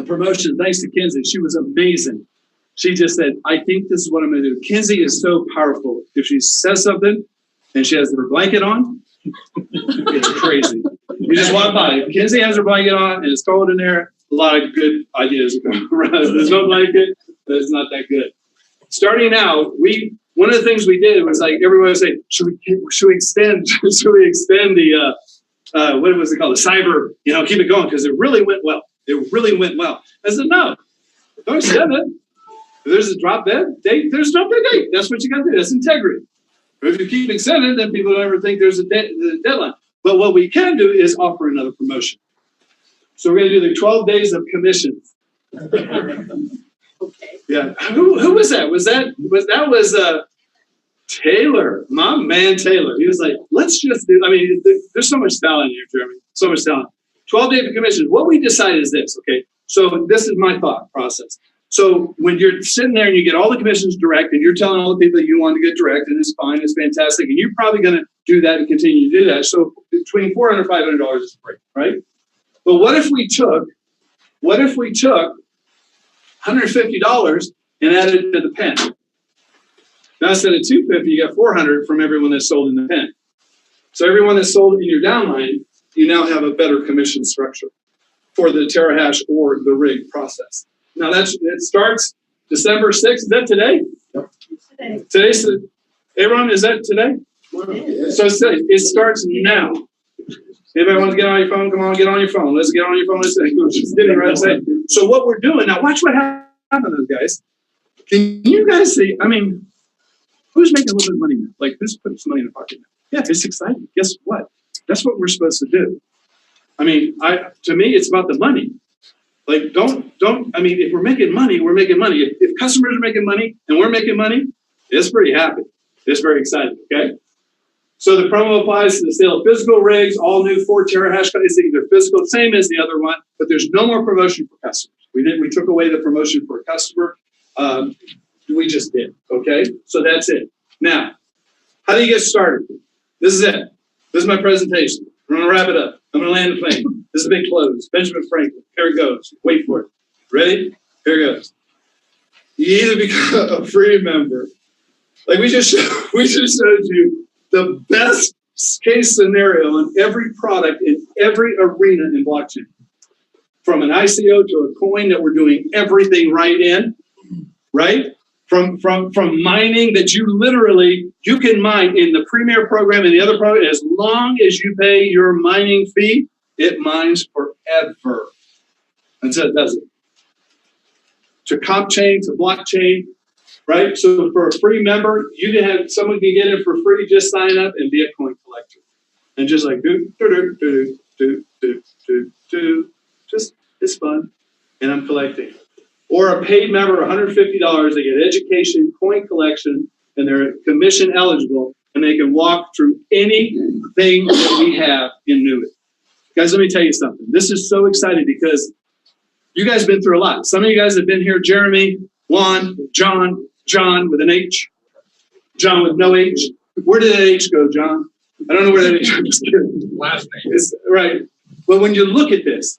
promotion thanks to Kinsey. She was amazing. She just said, I think this is what I'm going to do. Kinsey is so powerful. If she says something, and she has her blanket on. It's crazy. You just walk by. Mackenzie has her blanket on, and it's cold in there. A lot of good ideas are going around. If there's no blanket, it's not that good. Starting now, one of the things we did was like everyone was saying, should we extend the what was it called, the cyber, keep it going, because it really went well. It really went well. I said, no, don't extend it. If there's a drop dead date, there's a drop dead date. That's what you got to do. That's integrity. But if you keep extending, then people don't ever think there's a deadline. But what we can do is offer another promotion. So we're going to do the 12 days of commissions. Okay. Yeah. Who was that? That was Taylor, my man Taylor. He was like, let's just do, there's so much talent here, Jeremy. So much talent. 12 days of commissions. What we decide is this, okay? So this is my thought process. So when you're sitting there and you get all the commissions direct and you're telling all the people that you want to get direct, and it's fine, it's fantastic, and you're probably going to do that and continue to do that. So between $400 and $500 is free, right? But what if we took $150 and added it to the pen? Now instead of $250, you got $400 from everyone that's sold in the pen. So everyone that's sold in your downline, you now have a better commission structure for the terahash or the rig process. Now it starts December 6th. Is that today? Yep. Today. Today's Aaron, is that today? So it starts now. Anybody want to get on your phone? Come on, get on your phone. Let's get on your phone. Let's just get it right. So what we're doing now, watch what happens, guys. Can you guys see? Who's making a little bit of money now? Like, who's putting some money in the pocket now? Yeah, it's exciting. Guess what? That's what we're supposed to do. To me, it's about the money. Like, if we're making money, we're making money. If customers are making money and we're making money, it's pretty happy. It's very exciting, okay? So the promo applies to the sale of physical rigs, all new 4 terahash. It's either physical, same as the other one, but there's no more promotion for customers. We took away the promotion for a customer. We just did, okay? So that's it. Now, how do you get started? This is it. This is my presentation. I'm going to wrap it up. I'm going to land the plane. This is a big close. Benjamin Franklin. Here it goes. Wait for it. Ready? Here it goes. You either become a free member. Like we just showed you the best case scenario in every product in every arena in blockchain. From an ICO to a coin that we're doing everything right in, right? From mining that you can mine in the Premier program and the other program, as long as you pay your mining fee, it mines forever until it doesn't. To Combde, to blockchain, right? So for a free member, someone can get it for free. Just sign up and be a coin collector, and just like just it's fun, and I'm collecting. Or a paid member, $150, they get education, coin collection, and they're commission eligible, and they can walk through anything that we have in Newit. Guys, let me tell you something. This is so exciting because you guys have been through a lot. Some of you guys have been here, Jeremy, Juan, John with an H, John with no H. Where did that H go, John? I don't know where that H goes. Last name. Right. But when you look at this,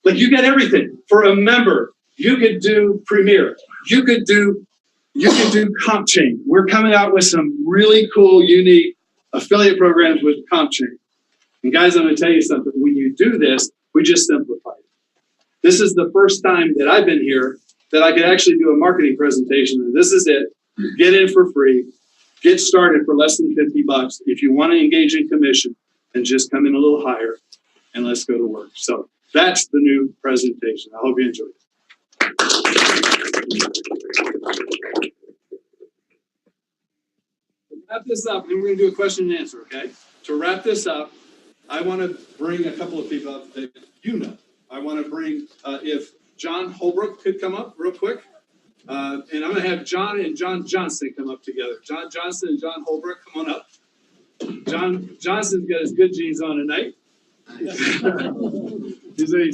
like you get everything. For a member, you could do Premier. You could do Combde. We're coming out with some really cool, unique affiliate programs with Combde. And guys, I'm going to tell you something. When you do this, we just simplify it. This is the first time that I've been here that I could actually do a marketing presentation. And this is it. Get in for free. Get started for less than $50. If you want to engage in commission, and just come in a little higher, and let's go to work. So that's the new presentation. I hope you enjoyed it. Wrap this up, and we're going to do a question and answer, okay? To wrap this up, I want to bring a couple of people up that you know. I want to bring, if John Holbrook could come up real quick. And I'm going to have John and John Johnson come up together. John Johnson and John Holbrook, come on up. John Johnson's got his good jeans on tonight. He's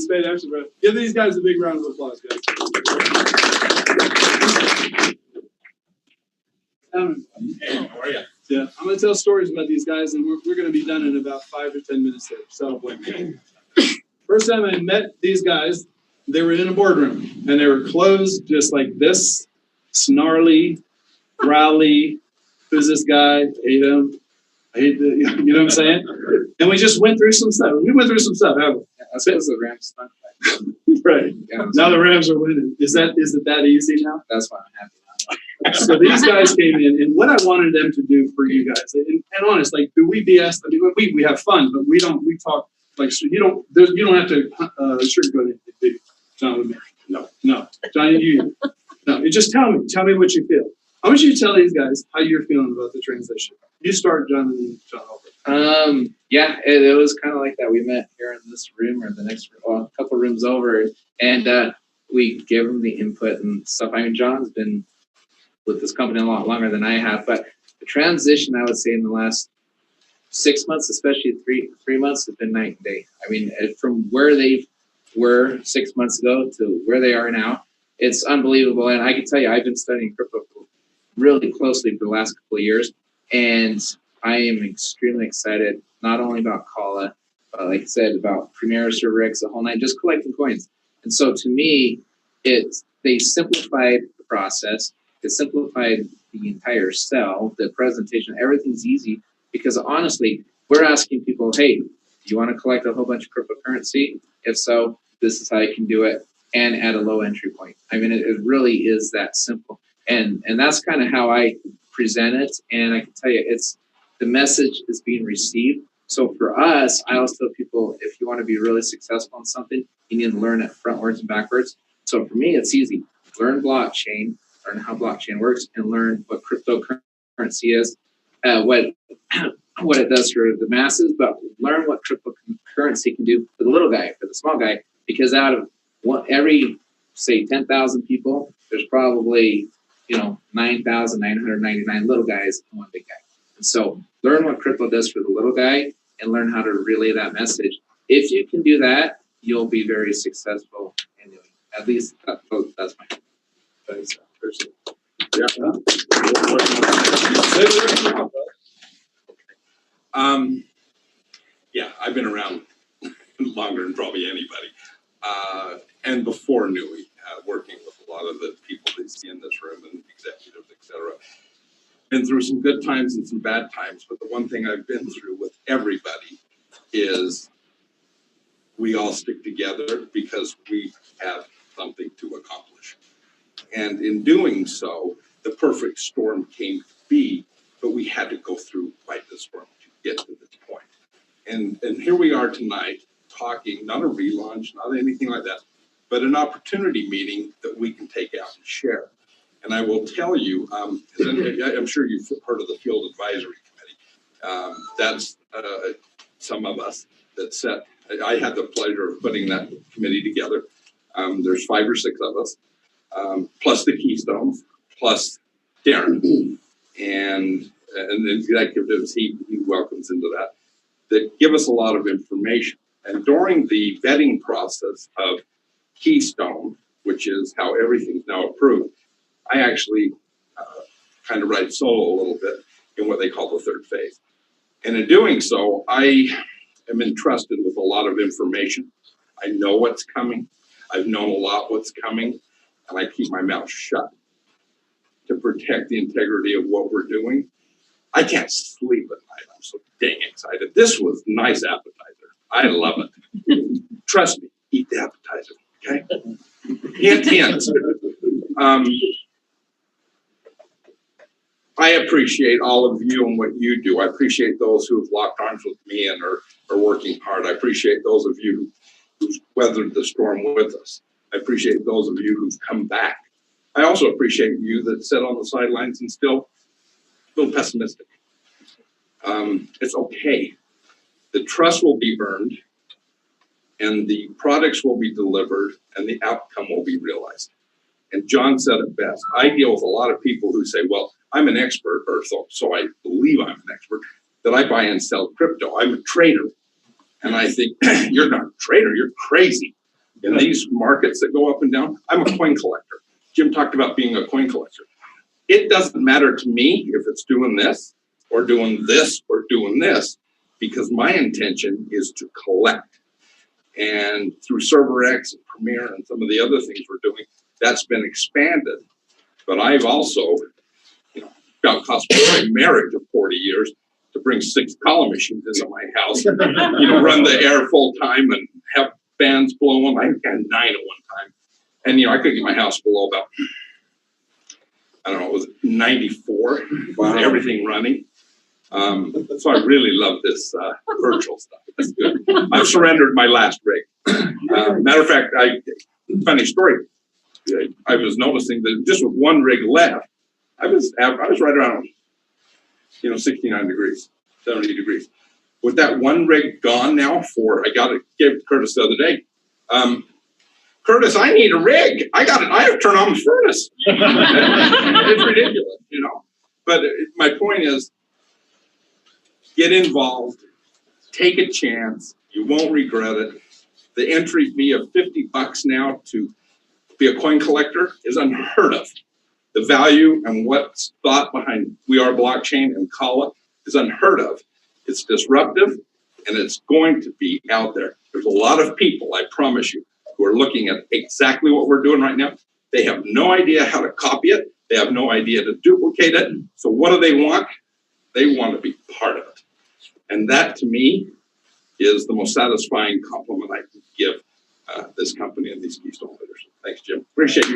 paid extra, bro. Give these guys a big round of applause, guys. Hey, how are you? Yeah, I'm going to tell stories about these guys, and we're going to be done in about 5 or 10 minutes there. So, first time I met these guys, they were in a boardroom, and they were closed just like this, snarly, growly. Who's this guy? Hate him. I hate to, you know what I'm saying? And we just went through some stuff. We went through some stuff, haven't Yeah, that's because the Rams stunk. we? Right. Yeah, Now the Rams are winning. Is it that easy now? that's why I'm happy. So these guys came in, and what I wanted them to do for you guys, and honest, like, do we BS? I mean, we have fun, but we talk like, so you don't have to sugarcoat it, do you, John, with me. No, Johnny, you just tell me what you feel. I want you to tell these guys how you're feeling about the transition. You start, John, and then John over. Yeah, it was kind of like that. We met here in this room or the next room, well, a couple rooms over, and we gave them the input and stuff. I mean, John's been with this company a lot longer than I have, but the transition, I would say, in the last 6 months, especially three months, has been night and day. I mean, from where they were 6 months ago to where they are now, it's unbelievable. And I can tell you, I've been studying crypto really closely for the last couple of years, and I am extremely excited, not only about Kala, but like I said, about Premier, Server X, the whole nine, just collecting coins. And so to me, they simplified the process. It simplified the entire sell, the presentation, everything's easy, because honestly, we're asking people, hey, do you want to collect a whole bunch of cryptocurrency? If so, this is how you can do it, and at a low entry point. I mean, it really is that simple. And that's kind of how I present it. And I can tell you, the message is being received. So for us, I always tell people, if you want to be really successful in something, you need to learn it frontwards and backwards. So for me, it's easy. Learn blockchain, learn how blockchain works, and learn what cryptocurrency is, what it does for the masses, but learn what cryptocurrency can do for the little guy, for the small guy, because out of every, say, 10,000 people, there's probably 9,999 little guys and one big guy. And so learn what crypto does for the little guy and learn how to relay that message. If you can do that, you'll be very successful in doing it. At least that's my Thanks. Yeah, I've been around longer than probably anybody. And before Nui, working with a lot of the people that you see in this room and executives, et cetera. Been through some good times and some bad times, but the one thing I've been through with everybody is we all stick together because we have something to accomplish. And in doing so, the perfect storm came to be, but we had to go through quite the storm to get to this point. And here we are tonight talking, not a relaunch, not anything like that, but an opportunity meeting that we can take out and share. And I will tell you, I'm sure you've heard of the Field Advisory Committee. That's some of us that set, I had the pleasure of putting that committee together. There's 5 or 6 of us, plus the Keystone, plus Darren, and the executives he welcomes into that give us a lot of information. And during the vetting process of Keystone, which is how everything's now approved, I actually kind of ride solo a little bit in what they call the 3rd phase. And in doing so, I am entrusted with a lot of information. I know what's coming. I've known a lot what's coming, and I keep my mouth shut to protect the integrity of what we're doing. I can't sleep at night. I'm so dang excited. This was nice appetizer. I love it. Trust me, eat the appetizer, okay? Hint, hint. I appreciate all of you and what you do. I appreciate those who have locked arms with me and are working hard. I appreciate those of you who've weathered the storm with us. I appreciate those of you who've come back. I also appreciate you that sit on the sidelines and still feel pessimistic. It's okay. The trust will be earned, and the products will be delivered, and the outcome will be realized. And John said it best. I deal with a lot of people who say, well, I'm an expert, or so I believe I'm an expert, that I buy and sell crypto. I'm a trader. And I think, you're not a trader, you're crazy. In these markets that go up and down, I'm a coin collector. Jim talked about being a coin collector. It doesn't matter to me if it's doing this, or doing this, or doing this, because my intention is to collect. And through Server X and Premier and some of the other things we're doing, that's been expanded. But I've also, got cost my marriage of 40 years to bring 6 column machines into my house, run the air full time and have fans blowing. I had 9 at one time. And, I could get my house below about, I don't know, it was 94, Wow. everything running. So I really love this virtual stuff. That's good. I've surrendered my last rig. Matter of fact, funny story. I was noticing that just with one rig left, I was right around, 69 degrees, 70 degrees. With that one rig gone now I gave it to Curtis the other day. Curtis, I need a rig. I have to turn on the furnace. It's ridiculous, But my point is, get involved, take a chance. You won't regret it. The entry fee of $50 now to be a coin collector is unheard of. The value and what's thought behind We Are Blockchain and Kala is unheard of. It's disruptive, and it's going to be out there. There's a lot of people, I promise you, who are looking at exactly what we're doing right now. They have no idea how to copy it. They have no idea to duplicate it. So what do they want? They want to be part of it. And that, to me, is the most satisfying compliment I can give this company and these Keystone leaders. Thanks, Jim. Appreciate you.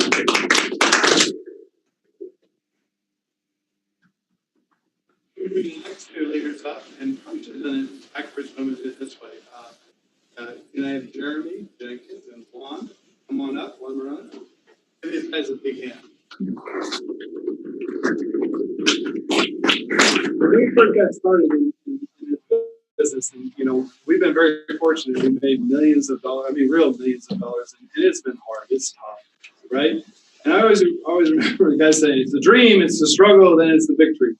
The next 2 leaders up, and probably the backwards movement is this way. Can I have Jeremy Jenkins and Juan come on up, one run? Give these guys a big hand. When we first got started in business, and we've been very fortunate. We made millions of dollars. Real millions of dollars, and it's been hard. It's tough, right? And I always remember the guy saying, "It's the dream, it's the struggle, then it's the victory."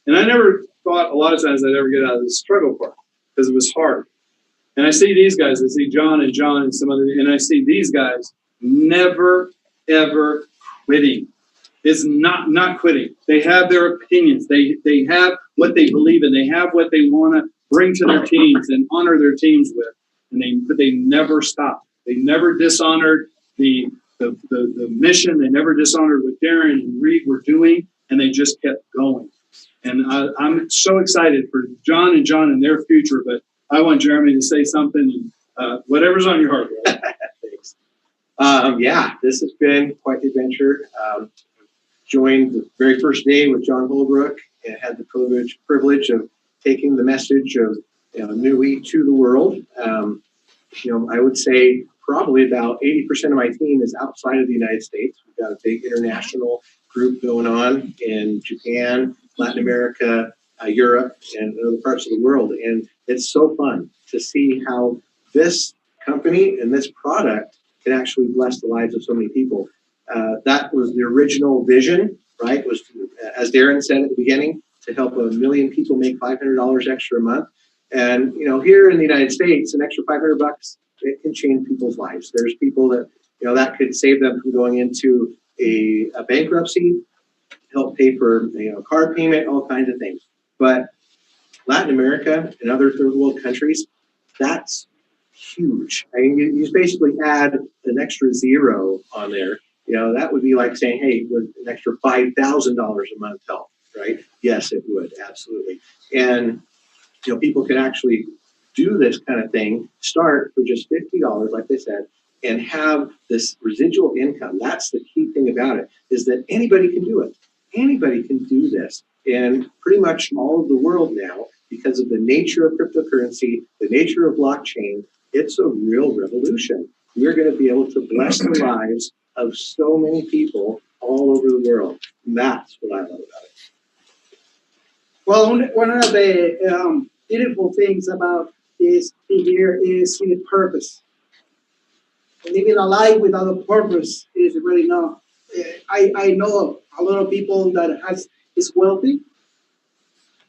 And I never thought a lot of times I'd ever get out of the struggle part because it was hard. And I see these guys. I see John and some other, and I see these guys never ever quitting. It's not quitting. They have their opinions. They have what they believe in. They have what they want to bring to their teams and honor their teams with. But they never stop. They never dishonored the mission. They never dishonored what Darren and Reed were doing, and they just kept going. And I'm so excited for John and their future. But I want Jeremy to say something. And, whatever's on your heart. Right? Thanks. Yeah, this has been quite the adventure. Joined the very first day with John Holbrook and had the privilege of taking the message of NUI to the world. I would say probably about 80% of my team is outside of the United States. We've got a big international group going on in Japan, Latin America, Europe, and other parts of the world. And it's so fun to see how this company and this product can actually bless the lives of so many people. That was the original vision, right? Was to, as Darren said at the beginning, to help 1 million people make $500 extra a month. And here in the United States, an extra $500, it can change people's lives. There's people that that could save them from going into a bankruptcy, help pay for car payment, all kinds of things. But Latin America and other third world countries, that's huge. I mean, you basically add an extra zero on there. That would be like saying, hey, would an extra $5,000 a month help, right? Yes, it would, absolutely. And, people can actually do this kind of thing, start for just $50, like they said, and have this residual income. That's the key thing about it, is that anybody can do it. Anybody can do this. And pretty much all of the world now, because of the nature of cryptocurrency, the nature of blockchain, it's a real revolution. We're going to be able to bless the lives of so many people all over the world. And that's what I love about it. Well, one of the beautiful things about this here is the purpose. Living a life without a purpose is really not. I know a lot of people that is wealthy,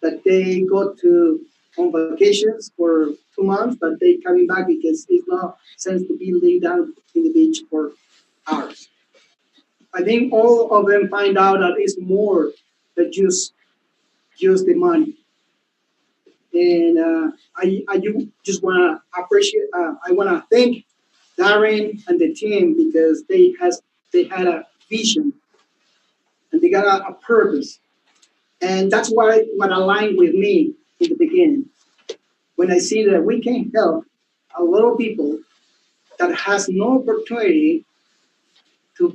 that they go on vacations for 2 months, but they coming back because it's not sense to be laid down in the beach for hours. I think all of them find out that it's more than just the money. And I just want to appreciate. I want to thank Darren and the team because they had a vision and they got a purpose, and that's what aligned with me. in the beginning. When I see that we can help a lot of people that has no opportunity to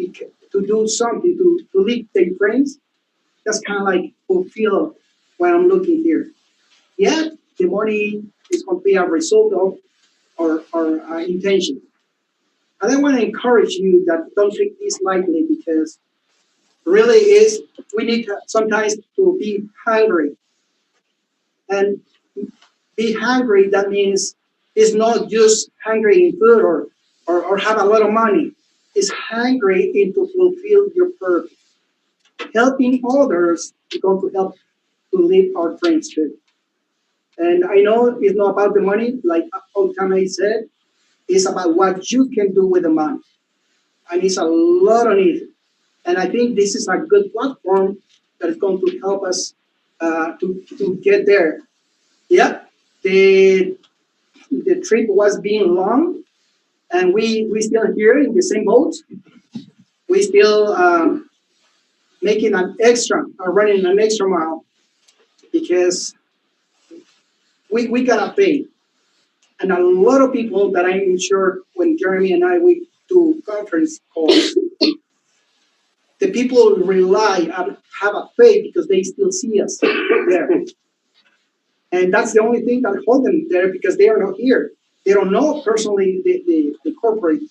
do something, to lead their friends, that's kind of like fulfill what I'm looking here. Yeah, the money is going to be a result of our intention. And I want to encourage you that don't take this lightly, because really is, we need sometimes to be hungry. And be hungry, that means it's not just hungry in food or have a lot of money. It's hungry into fulfill your purpose. Helping others is going to help to live our dreams too. And I know it's not about the money, like all the time I said, it's about what you can do with the money. And it's a lot on it. And I think this is a good platform that is going to help us to get there. Yeah, the trip was being long, and we still here in the same boat. We still making an extra, or running an extra mile, because we gotta pay. And a lot of people that I'm sure when Jeremy and I we do conference calls, the people rely on have a faith because they still see us there. And that's the only thing that hold them there, because they are not here. They don't know personally the corporate,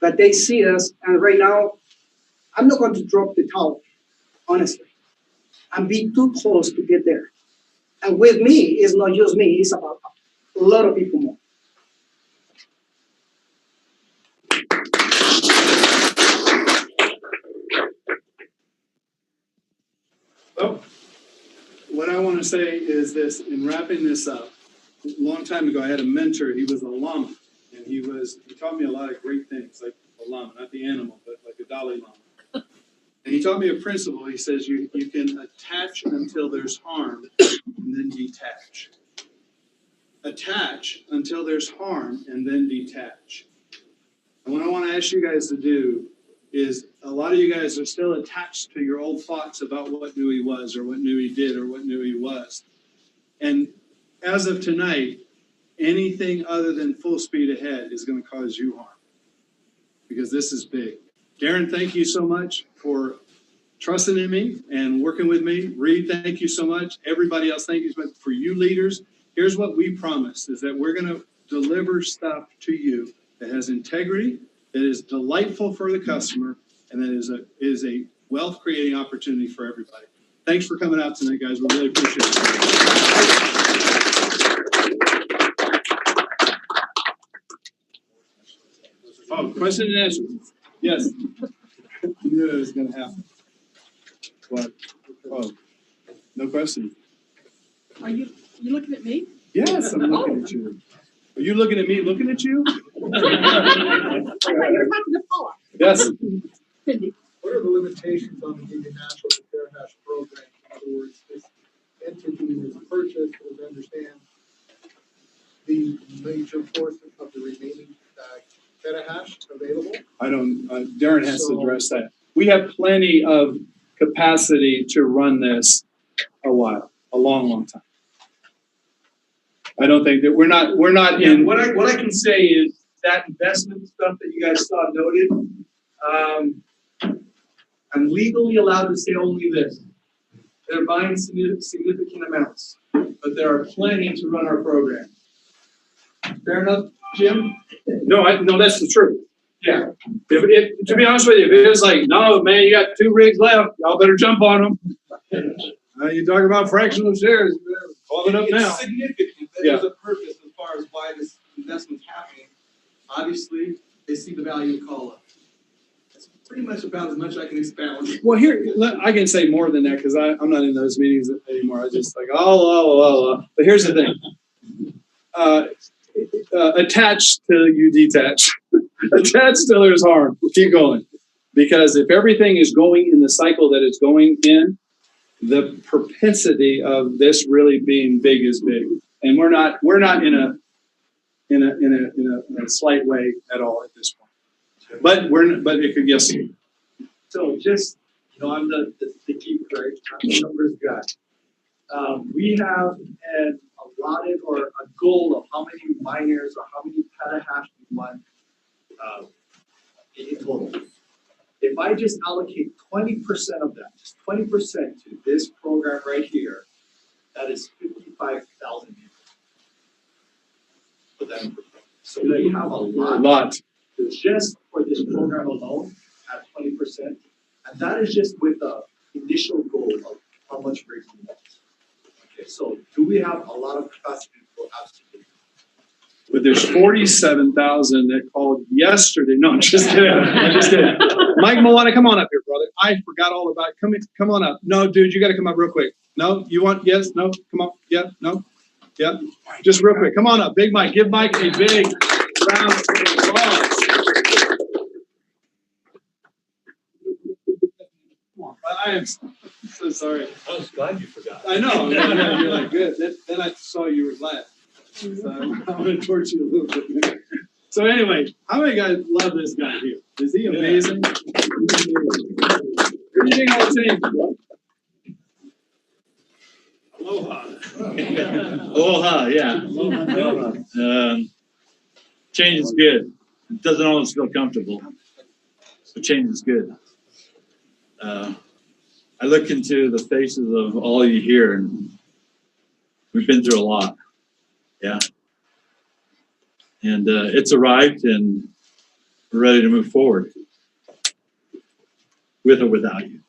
but they see us. And right now, I'm not going to drop the towel, honestly. I'm being too close to get there. And with me, it's not just me, it's about a lot of people more. Well, what I want to say is this, in wrapping this up, a long time ago, I had a mentor. He was a llama, and he taught me a lot of great things, like a llama, not the animal, but like a Dalai Lama. And he taught me a principle. He says you can attach until there's harm, and then detach. Attach until there's harm, and then detach. And what I want to ask you guys to do is, a lot of you guys are still attached to your old thoughts about what Nui was, or what Nui did, or what Nui was. And as of tonight, anything other than full speed ahead is going to cause you harm, because this is big. Darren, thank you so much for trusting in me and working with me. Reed, thank you so much. Everybody else, thank you so much. For you leaders, here's what we promise, is that we're going to deliver stuff to you that has integrity, that is delightful for the customer, and that is a wealth creating opportunity for everybody. Thanks for coming out tonight, guys. We really appreciate it. Oh, question and answer. Yes. You knew it was going to happen. What? Oh, no question. Are you looking at me? Yes, I'm looking at you. Are you looking at me looking at you? I thought you were talking to Paula. Yes. Cindy. What are the limitations on the international Pare hash program? In other words, this entity is purchased, to understand the major portion of the remaining petahash available? I don't, Darren has to address that. We have plenty of capacity to run this a long time. I don't think that we're not in. What I can say is that investment stuff that you guys saw noted, I'm legally allowed to say only this. They're buying significant amounts, but there are plenty to run our program. Fair enough, Jim? No, that's the truth. Yeah. If to be honest with you, if it was like, no, man, you got 2 rigs left, y'all better jump on them. You talk about fractional shares, call it up now. It's significant. There's a purpose as far as why this investment's happening. Obviously, they see the value of call-up. That's pretty much about as much I can expound. Well, here, I can say more than that, because I'm not in those meetings anymore. I just like, But here's the thing. Attached till you detach. Attached till there's harm. Keep going. Because if everything is going in the cycle that it's going in, the propensity of this really being big is big. And we're not in a slight way at all at this point. But it could, yes. So just, I'm the keeper, I'm the numbers guy. We have an allotted or a goal of how many miners or how many petahash we want in total. If I just allocate 20% of that, just 20% to this program right here, that is 55,000 people. Put that in perspective. So we have a lot just for this program alone at 20%. And that is just with the initial goal of how much rigs we want. Okay, so do we have a lot of capacity to go? Absolutely. But there's 47,000 that called yesterday. No, I'm just kidding. I'm just kidding. Mike Milana, come on up here, brother. I forgot all about it. Come on up. No, dude, you got to come up real quick. No, you want? Yes, no, come on. Yeah, no, yeah. Just real quick. Come on up. Big Mike. Give Mike a big round of applause. I am so sorry. I was glad you forgot. I know. You're like, good. Then I saw you were glad. So I'm going to torture you a little bit. So anyway, how many guys love this guy here? Is he amazing? What do you think of the team? Aloha. Aloha, yeah. Change is good. It doesn't always feel comfortable, but change is good. I look into the faces of all of you here, and we've been through a lot. Yeah. And it's arrived, and we're ready to move forward with or without you.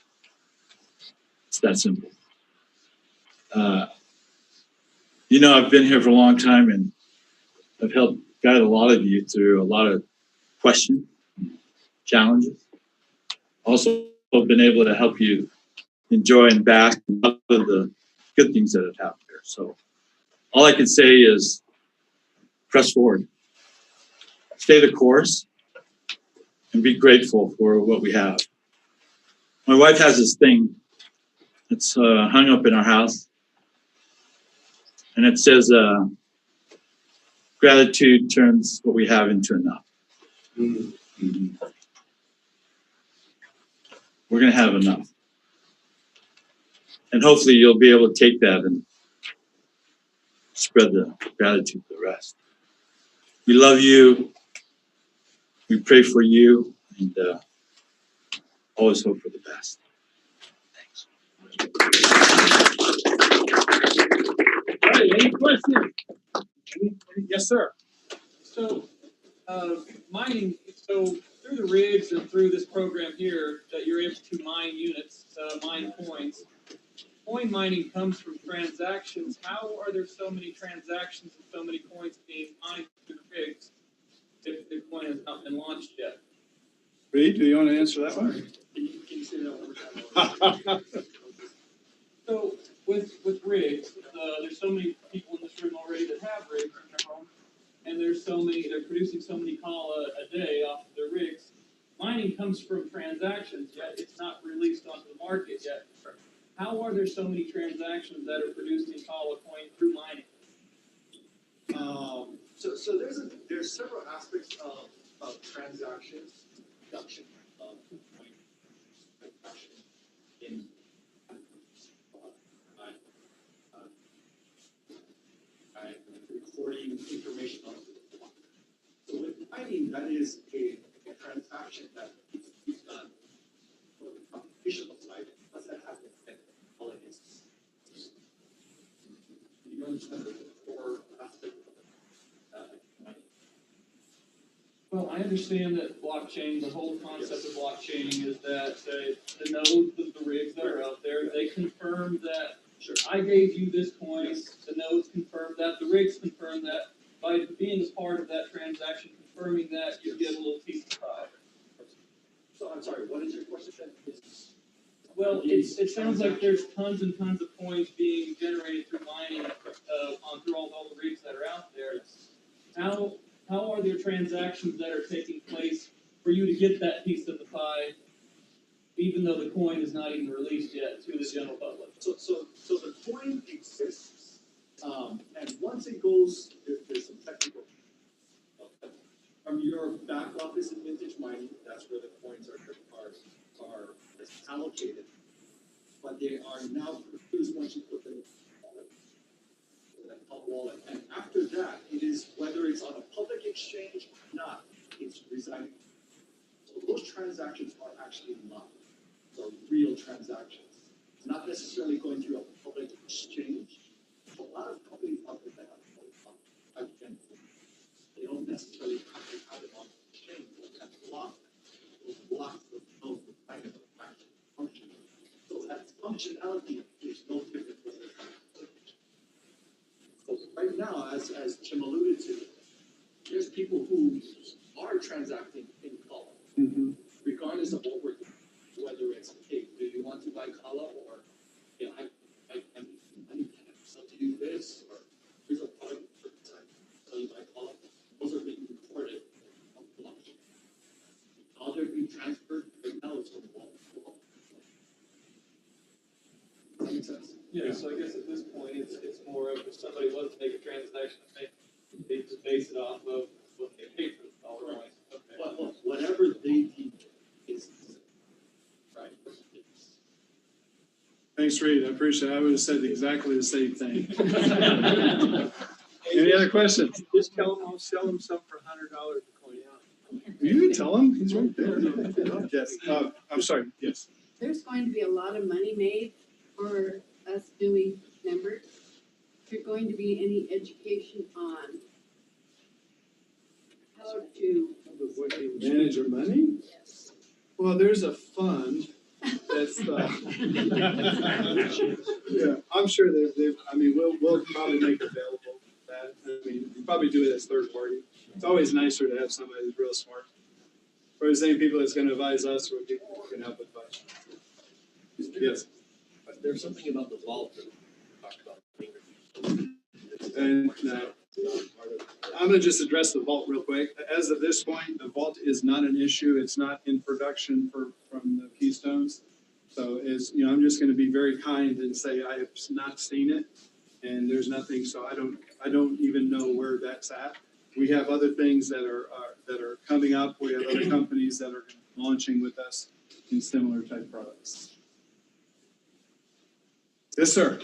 It's that simple. You know, I've been here for a long time, and I've helped guide a lot of you through a lot of questions, challenges. Also, I've been able to help you enjoy and bask a lot of the good things that have happened here. So all I can say is press forward, stay the course, and be grateful for what we have. My wife has this thing that's hung up in our house, and it says, gratitude turns what we have into enough. Mm-hmm. We're going to have enough. And hopefully you'll be able to take that and spread the gratitude to the rest. We love you. We pray for you, and always hope for the best. Thanks. All right, any questions? Yes, sir. So, mining, so through the rigs and through this program here, that you're able to mine units, mine coins. Coin mining comes from transactions. How are there so many transactions and so many coins being mined through the rigs if the coin has not been launched yet? Reed, do you want to answer that one? Can you say that one more time? So, with rigs, there's so many people in this room already that have rigs in their home, and there's so many, they're producing so many kala a day off of their rigs. Mining comes from transactions, yet it's not released onto the market yet. How are there so many transactions that are producing kala coin through mining? So there's several aspects of transactions, production of transaction in recording information on the block. So with mining, that is a transaction that needs to be done for the computational side. Does that happen? All it is. You understand the core aspect of mining? Well, I understand that blockchain, the whole concept of blockchain is that the nodes of the rigs that are out there, they confirm that I gave you this coin, the nodes confirm that, the rigs confirm that. By being a part of that transaction, confirming that, you get a little piece of pie. So I'm sorry, what is your question? Well, it sounds like there's tons and tons of coins being generated through mining through all the rigs that are out there. How are there transactions that are taking place for you to get that piece of the pie, even though the coin is not even released yet to the general public? So the coin exists, and once it goes, there's some technical. From your back office in vintage mining, that's where the coins are allocated, but they are now produced once you put them wallet. And after that, it is whether it's on a public exchange or not, it's residing. So those transactions are actually not the real transactions. It's not necessarily going through a public exchange. A lot of companies out there that have they don't necessarily have to have it on the exchange. That's blocked. Those blocks of the kind of function. So that functionality is no different from the so right now, as Jim alluded to, there's people who are transacting in color, regardless of what we're doing. Whether it's, hey, do you want to buy color, or yeah, I need to sell to you this, or here's a product for sell you buy color. Those are being recorded on blockchain. All they're being transferred right now is from wall to wall. Does that make sense? Yeah, so I guess at this point, it's more of if somebody wants to make a transaction, they just base it off of what they pay for the dollar coins. Okay. But whatever they deem is right. Thanks, Reed. I appreciate it. I would have said exactly the same thing. Any other questions? Just tell them I'll sell them some for $100 a coin. You can tell him. He's right there. Yes. I'm sorry. Yes. There's going to be a lot of money made for us Dewey members. Is there going to be any education on how to? Manage your money? Yes. Well, there's a fund that's, yeah, I'm sure I mean, we'll probably make available that. I mean, you probably do it as third party. It's always nicer to have somebody who's real smart. For the same people that's gonna advise us, or people who can help advise. Yes. There's something about the vault that we talked about. And I'm gonna just address the vault real quick. As of this point, the vault is not an issue. It's not in production from the Keystones. So I'm just gonna be very kind and say I have not seen it, and there's nothing. So I don't even know where that's at. We have other things that are coming up. We have other companies that are launching with us in similar type products. Yes, sir.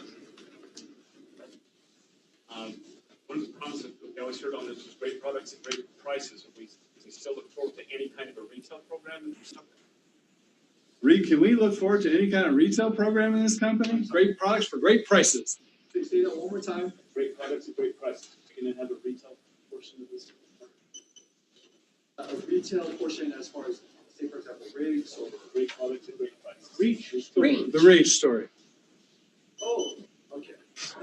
One of the problems that we always heard on this was great products and great prices. We still look forward to any kind of a retail program or something. Reed, can we look forward to any kind of retail program in this company? Great products for great prices. Say that one more time. Great products and great prices. We're going to have a retail portion of this. A retail portion as far as, say, for example, rigs or great products and great prices. Reach. The Reach story. Oh, okay. So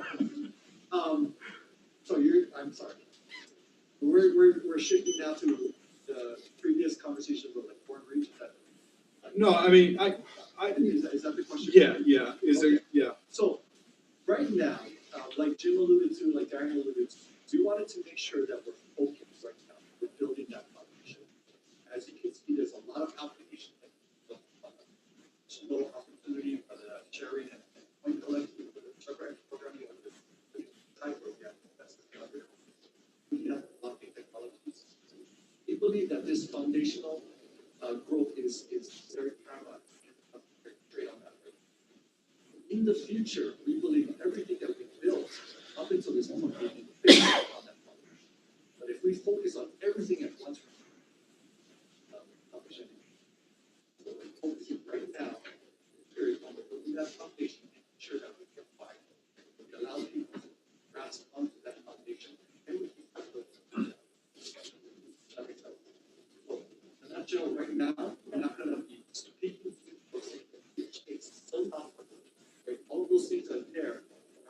I'm sorry. We're shifting now to the previous conversation about like foreign reach. No, I mean, is that the question? Yeah. Is there? Yeah. So right now, like Jim alluded to, like Darren alluded to, we wanted to make sure that we're focused right now. We're building that foundation. As you can see, there's a lot of applications. There's a little opportunity for the sharing and point collecting, for the programming of this type of that's the other. We have a lot of technologies. We believe that this foundational growth is very paramount. Trade on that. In the future, we believe everything that we built up until this moment will be based on that foundation. But if we focus on everything at once, opportunity. So we're focusing right now, very on building that foundation and ensure that we can find. We allow people to grasp onto that foundation and we keep that building. So, in a nutshell, right now, we're not going to be speaking to it's so powerful. Right? All those things are there.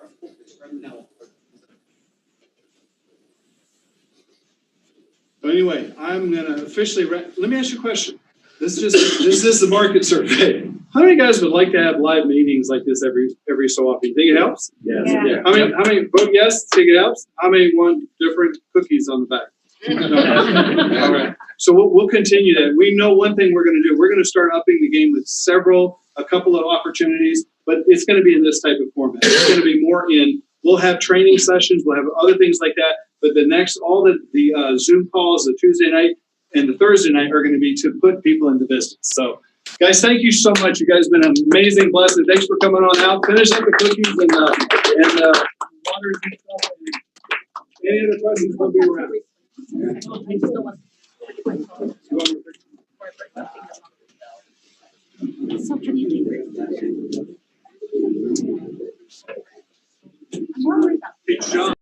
Our focus right now. So anyway, I'm gonna officially. Let me ask you a question. This is the market survey. How many guys would like to have live meetings like this every so often? You think it helps? Yes. Yeah. How many vote yes? Think it helps? How many want different cookies on the back? No. All right. So we'll continue that. We know one thing we're going to do. We're going to start upping the game with a couple of opportunities, but it's going to be in this type of format. It's going to be more we'll have training sessions, we'll have other things like that, but all the Zoom calls, the Tuesday night and the Thursday night are going to be to put people into business. So guys, thank you so much. You guys have been an amazing blessing. Thanks for coming on out. Finish up the cookies and waters and stuff. Any other questions? We'll be around. So can you do Hey, John.